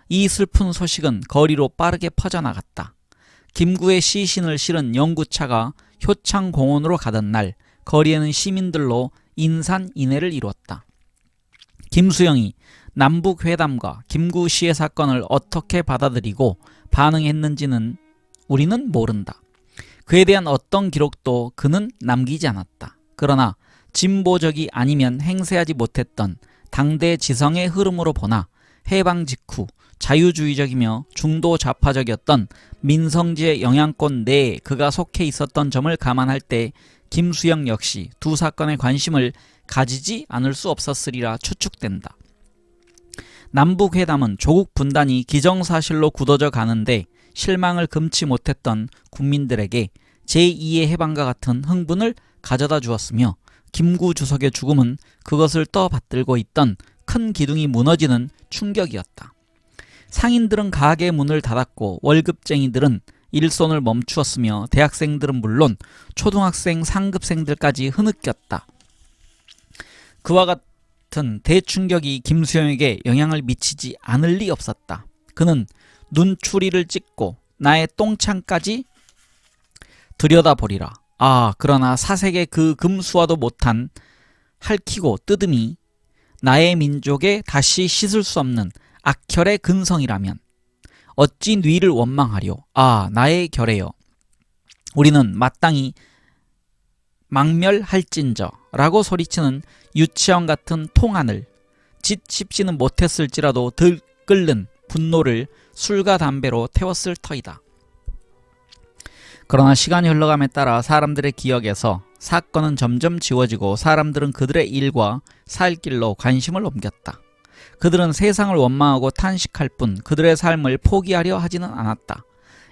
이 슬픈 소식은 거리로 빠르게 퍼져나갔다. 김구의 시신을 실은 영구차가 효창공원으로 가던 날 거리에는 시민들로 인산인해를 이루었다. 김수영이 남북회담과 김구 시해 사건을 어떻게 받아들이고 반응했는지는 우리는 모른다. 그에 대한 어떤 기록도 그는 남기지 않았다. 그러나 진보적이 아니면 행세하지 못했던 당대 지성의 흐름으로 보나 해방 직후 자유주의적이며 중도 좌파적이었던 민성지의 영향권 내에 그가 속해 있었던 점을 감안할 때 김수영 역시 두 사건에 관심을 가지지 않을 수 없었으리라 추측된다. 남북회담은 조국 분단이 기정사실로 굳어져 가는데 실망을 금치 못했던 국민들에게 제2의 해방과 같은 흥분을 가져다 주었으며 김구 주석의 죽음은 그것을 떠받들고 있던 큰 기둥이 무너지는 충격이었다. 상인들은 가게 문을 닫았고 월급쟁이들은 일손을 멈추었으며 대학생들은 물론 초등학생 상급생들까지 흐느꼈다. 그와 같은 대충격이 김수영에게 영향을 미치지 않을 리 없었다. 그는 눈추리를 찍고 나의 똥창까지 들여다보리라. 그러나 사색의 그 금수와도 못한 핥히고 뜯음이 나의 민족에 다시 씻을 수 없는 악혈의 근성이라면 어찌 뉘를 원망하려. 나의 결에여 우리는 마땅히 망멸할진저 라고 소리치는 유치원 같은 통안을 짓 씹지는 못했을지라도 들끓는 분노를 술과 담배로 태웠을 터이다. 그러나 시간이 흘러감에 따라 사람들의 기억에서 사건은 점점 지워지고 사람들은 그들의 일과 살 길로 관심을 옮겼다. 그들은 세상을 원망하고 탄식할 뿐 그들의 삶을 포기하려 하지는 않았다.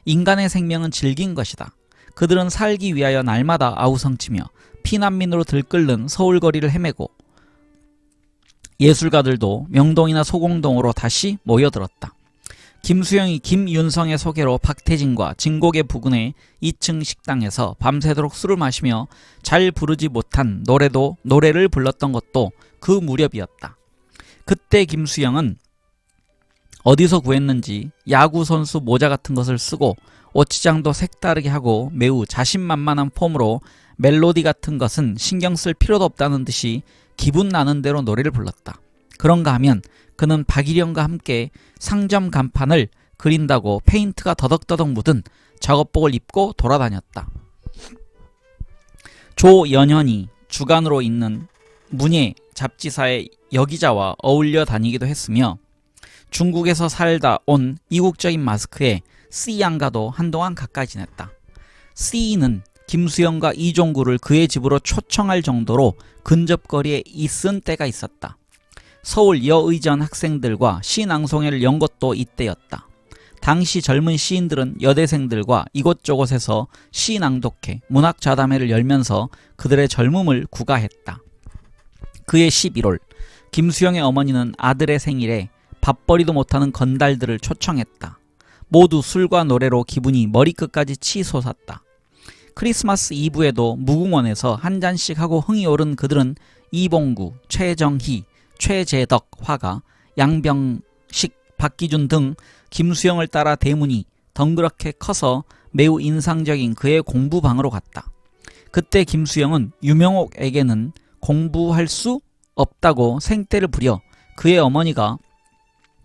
인간의 생명은 질긴 것이다. 그들은 살기 위하여 날마다 아우성치며 피난민으로 들끓는 서울거리를 헤매고 예술가들도 명동이나 소공동으로 다시 모여들었다. 김수영이 김윤성의 소개로 박태진과 진곡의 부근의 2층 식당에서 밤새도록 술을 마시며 잘 부르지 못한 노래를 불렀던 것도 그 무렵이었다. 그때 김수영은 어디서 구했는지 야구선수 모자 같은 것을 쓰고 옷치장도 색다르게 하고 매우 자신만만한 폼으로 멜로디 같은 것은 신경 쓸 필요도 없다는 듯이 기분 나는 대로 노래를 불렀다. 그런가 하면 그는 박일영과 함께 상점 간판을 그린다고 페인트가 더덕더덕 묻은 작업복을 입고 돌아다녔다. 조연현이 주간으로 있는 문예 잡지사의 여기자와 어울려 다니기도 했으며 중국에서 살다 온 이국적인 마스크에 C양과도 한동안 가까이 지냈다. C는 김수영과 이종구를 그의 집으로 초청할 정도로 근접거리에 있은 때가 있었다. 서울 여의전 학생들과 시낭송회를 연 것도 이때였다. 당시 젊은 시인들은 여대생들과 이곳저곳에서 시낭독회, 문학자담회를 열면서 그들의 젊음을 구가했다. 그해 11월 김수영의 어머니는 아들의 생일에 밥벌이도 못하는 건달들을 초청했다. 모두 술과 노래로 기분이 머리끝까지 치솟았다. 크리스마스 이브에도 무궁원에서 한 잔씩 하고 흥이 오른 그들은 이봉구, 최정희, 최재덕 화가, 양병식, 박기준 등 김수영을 따라 대문이 덩그렇게 커서 매우 인상적인 그의 공부방으로 갔다. 그때 김수영은 유명옥에게는 공부할 수 없다고 생떼를 부려 그의 어머니가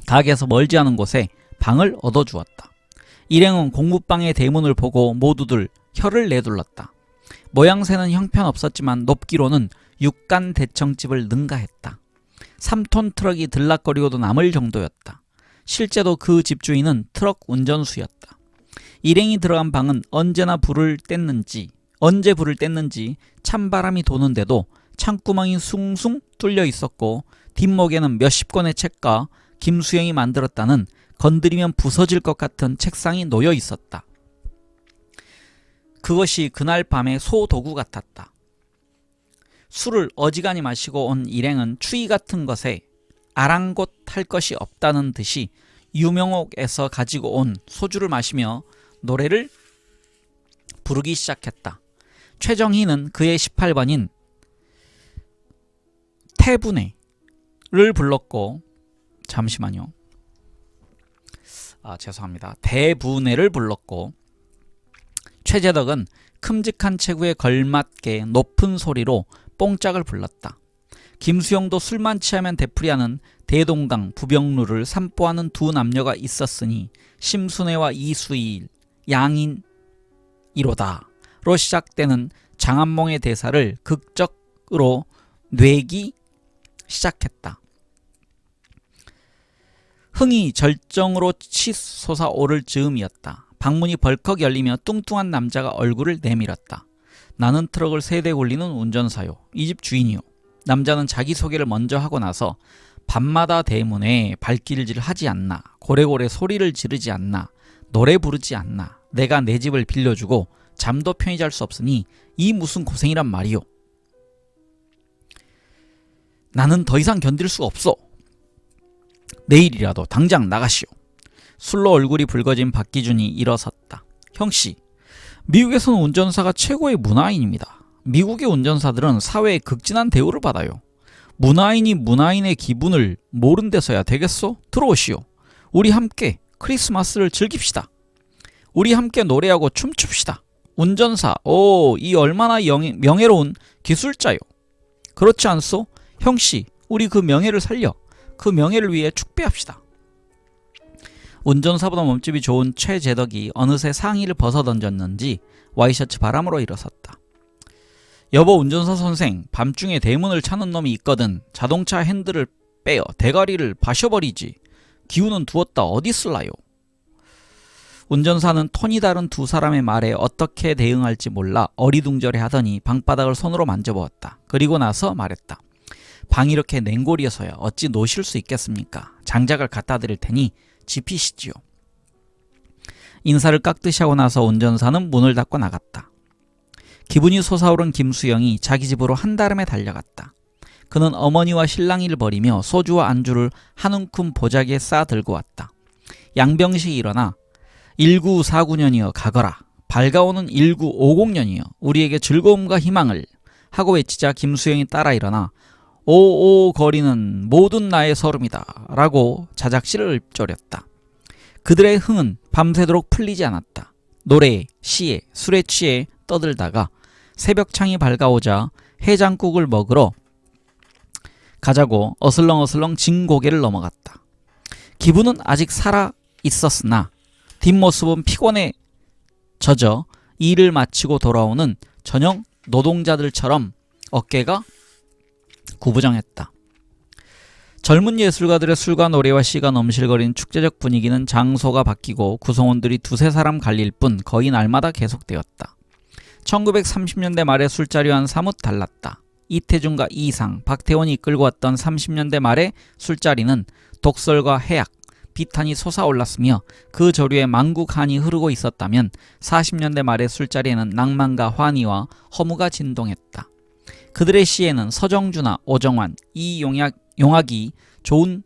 닭에서 멀지 않은 곳에 방을 얻어주었다. 일행은 공부방의 대문을 보고 모두들 혀를 내둘렀다. 모양새는 형편없었지만 높기로는 육간 대청집을 능가했다. 3톤 트럭이 들락거리고도 남을 정도였다. 실제도 그 집주인은 트럭 운전수였다. 일행이 들어간 방은 언제 불을 뗐는지 찬바람이 도는데도 창구멍이 숭숭 뚫려 있었고 뒷목에는 몇십 권의 책과 김수영이 만들었다는 건드리면 부서질 것 같은 책상이 놓여 있었다. 그것이 그날 밤의 소도구 같았다. 술을 어지간히 마시고 온 일행은 추위 같은 것에 아랑곳할 것이 없다는 듯이 유명옥에서 가지고 온 소주를 마시며 노래를 부르기 시작했다. 최정희는 그의 18번인 태분해를 불렀고 대분해를 불렀고 최재덕은 큼직한 체구에 걸맞게 높은 소리로 뽕짝을 불렀다. 김수영도 술만 취하면 되풀이하는 대동강 부병루를 산보하는 두 남녀가 있었으니 심순애와 이수일 양인이로다로 시작되는 장안몽의 대사를 극적으로 뇌기 시작했다. 흥이 절정으로 치솟아 오를 즈음이었다. 방문이 벌컥 열리며 뚱뚱한 남자가 얼굴을 내밀었다. 나는 트럭을 3대 굴리는 운전사요. 이 집 주인이요. 남자는 자기소개를 먼저 하고 나서 밤마다 대문에 발길질 하지 않나, 고래고래 소리를 지르지 않나, 노래 부르지 않나, 내가 내 집을 빌려주고 잠도 편히 잘 수 없으니 이 무슨 고생이란 말이오. 나는 더 이상 견딜 수가 없어. 내일이라도 당장 나가시오. 술로 얼굴이 붉어진 박기준이 일어섰다. 형씨, 미국에서는 운전사가 최고의 문화인입니다. 미국의 운전사들은 사회에 극진한 대우를 받아요. 문화인이 문화인의 기분을 모른 데서야 되겠소? 들어오시오. 우리 함께 크리스마스를 즐깁시다. 우리 함께 노래하고 춤춥시다. 운전사, 이 얼마나 명예로운 기술자요. 그렇지 않소? 형씨, 우리 그 명예를 살려 그 명예를 위해 축배합시다. 운전사보다 몸집이 좋은 최재덕이 어느새 상의를 벗어던졌는지 와이셔츠 바람으로 일어섰다. 여보 운전사 선생, 밤중에 대문을 차는 놈이 있거든. 자동차 핸들을 빼어 대가리를 바셔버리지. 기운은 두었다 어디 쓸라요. 운전사는 톤이 다른 두 사람의 말에 어떻게 대응할지 몰라 어리둥절해 하더니 방바닥을 손으로 만져보았다. 그리고 나서 말했다. 방이 이렇게 냉골이어서야 어찌 노실 수 있겠습니까? 장작을 갖다 드릴 테니 지피시지요. 인사를 깍듯이 하고 나서 운전사는 문을 닫고 나갔다. 기분이 솟아오른 김수영이 자기 집으로 한달음에 달려갔다. 그는 어머니와 실랑이를 벌이며 소주와 안주를 한 움큼 보자기에 싸 들고 왔다. 양병식이 일어나 1949년이여 가거라. 밝아오는 1950년이여 우리에게 즐거움과 희망을 하고 외치자 김수영이 따라 일어나 오오 거리는 모든 나의 설움이다 라고 자작시를 읊조렸다. 그들의 흥은 밤새도록 풀리지 않았다. 노래에, 시에, 술에 취해 떠들다가 새벽창이 밝아오자 해장국을 먹으러 가자고 어슬렁어슬렁 진고개를 넘어갔다. 기분은 아직 살아 있었으나 뒷모습은 피곤에 젖어 일을 마치고 돌아오는 저녁 노동자들처럼 어깨가 구부정했다. 젊은 예술가들의 술과 노래와 시가 넘실거린 축제적 분위기는 장소가 바뀌고 구성원들이 두세 사람 갈릴 뿐 거의 날마다 계속되었다. 1930년대 말의 술자리와는 사뭇 달랐다. 이태준과 이상, 박태원이 이끌고 왔던 30년대 말의 술자리는 독설과 해악, 비탄이 솟아올랐으며 그 조류에 만국한이 흐르고 있었다면 40년대 말의 술자리에는 낭만과 환희와 허무가 진동했다. 그들의 시에는 서정주나 오정환, 이용학이 좋은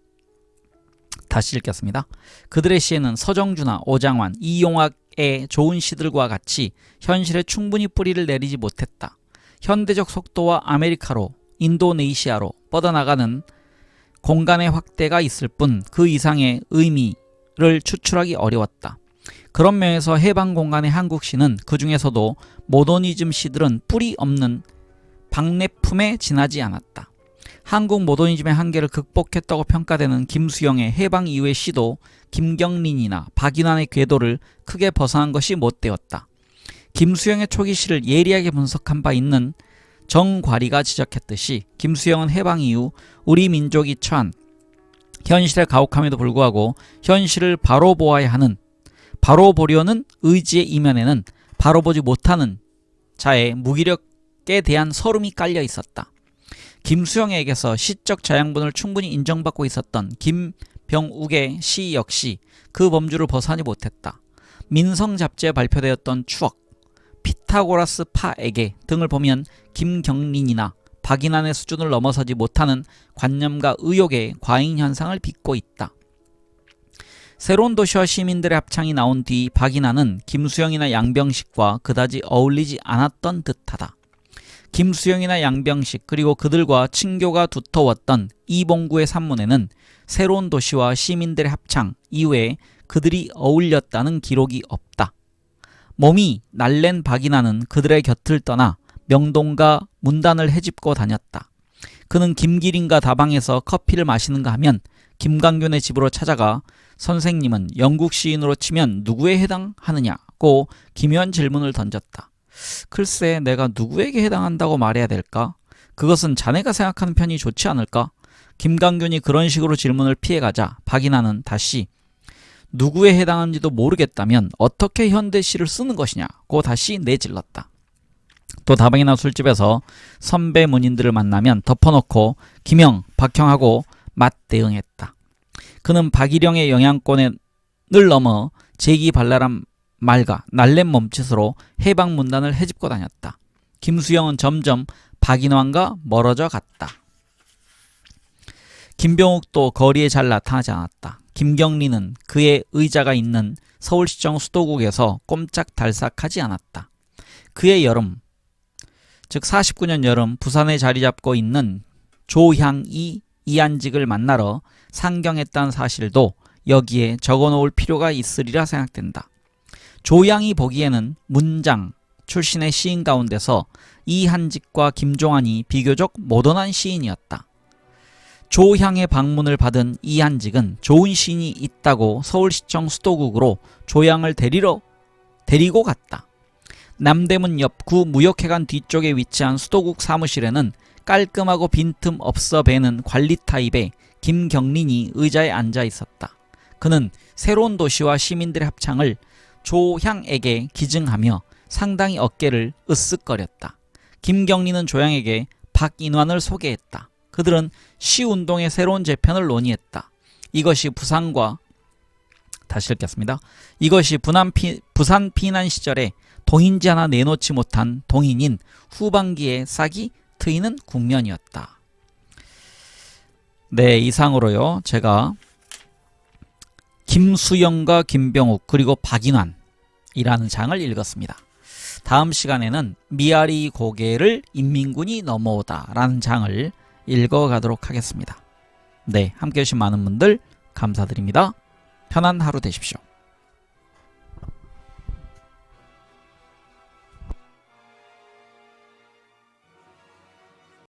다시 읽겠습니다. 그들의 시에는 서정주나 오정환, 이용학의 좋은 시들과 같이 현실에 충분히 뿌리를 내리지 못했다. 현대적 속도와 아메리카로, 인도네시아로 뻗어나가는 공간의 확대가 있을 뿐 그 이상의 의미를 추출하기 어려웠다. 그런 면에서 해방 공간의 한국 시는 그 중에서도 모더니즘 시들은 뿌리 없는 박래품에 지나지 않았다. 한국 모더니즘의 한계를 극복했다고 평가되는 김수영의 해방 이후의 시도 김경린이나 박인환의 궤도를 크게 벗어난 것이 못되었다. 김수영의 초기 시를 예리하게 분석한 바 있는 정과리가 지적했듯이 김수영은 해방 이후 우리 민족이 처한 현실에 가혹함에도 불구하고 현실을 바로 보아야 하는, 바로 보려는 의지의 이면에는 바로 보지 못하는 자의 무기력에 대한 서름이 깔려 있었다. 김수영에게서 시적 자양분을 충분히 인정받고 있었던 김병욱의 시 역시 그 범주를 벗어나지 못했다. 민성 잡지에 발표되었던 추억, 피타고라스 파에게 등을 보면 김경린이나 박인환의 수준을 넘어서지 못하는 관념과 의욕의 과잉 현상을 빚고 있다. 새로운 도시와 시민들의 합창이 나온 뒤 박인환은 김수영이나 양병식과 그다지 어울리지 않았던 듯하다. 김수영이나 양병식 그리고 그들과 친교가 두터웠던 이봉구의 산문에는 새로운 도시와 시민들의 합창 이후에 그들이 어울렸다는 기록이 없다. 몸이 날랜 박인환은 그들의 곁을 떠나 명동과 문단을 헤집고 다녔다. 그는 김기린과 다방에서 커피를 마시는가 하면 김강균의 집으로 찾아가 선생님은 영국 시인으로 치면 누구에 해당하느냐고 기묘한 질문을 던졌다. 글쎄 내가 누구에게 해당한다고 말해야 될까? 그것은 자네가 생각하는 편이 좋지 않을까? 김강균이 그런 식으로 질문을 피해가자 박인환은 다시 누구에 해당하는지도 모르겠다면 어떻게 현대시를 쓰는 것이냐고 다시 내질렀다. 또 다방이나 술집에서 선배 문인들을 만나면 덮어놓고 김형, 박형하고 맞대응했다. 그는 박일영의 영향권을 넘어 재기발랄한 말과 날랜 몸짓으로 해방문단을 헤집고 다녔다. 김수영은 점점 박인환과 멀어져 갔다. 김병욱도 거리에 잘 나타나지 않았다. 김경리는 그의 의자가 있는 서울시청 수도국에서 꼼짝달싹하지 않았다. 그의 여름, 즉 49년 여름 부산에 자리 잡고 있는 조향이 이한직을 만나러 상경했다는 사실도 여기에 적어놓을 필요가 있으리라 생각된다. 조향이 보기에는 문장 출신의 시인 가운데서 이한직과 김종환이 비교적 모던한 시인이었다. 조향의 방문을 받은 이한직은 좋은 시인이 있다고 서울시청 수도국으로 조향을 데리고 갔다. 남대문 옆 구 무역회관 뒤쪽에 위치한 수도국 사무실에는 깔끔하고 빈틈 없어 배는 관리 타입의 김경린이 의자에 앉아 있었다. 그는 새로운 도시와 시민들의 합창을 조향에게 기증하며 상당히 어깨를 으쓱거렸다. 김경린은 조향에게 박인환을 소개했다. 그들은 시운동의 새로운 재편을 논의했다. 이것이 부산 피난 시절에 동인지 하나 내놓지 못한 동인인 후반기에 싹이 트이는 국면이었다. 네, 이상으로요. 제가 김수영과 김병욱 그리고 박인환이라는 장을 읽었습니다. 다음 시간에는 미아리 고개를 인민군이 넘어오다 라는 장을 읽어가도록 하겠습니다. 네, 함께해 주신 많은 분들 감사드립니다. 편한 하루 되십시오.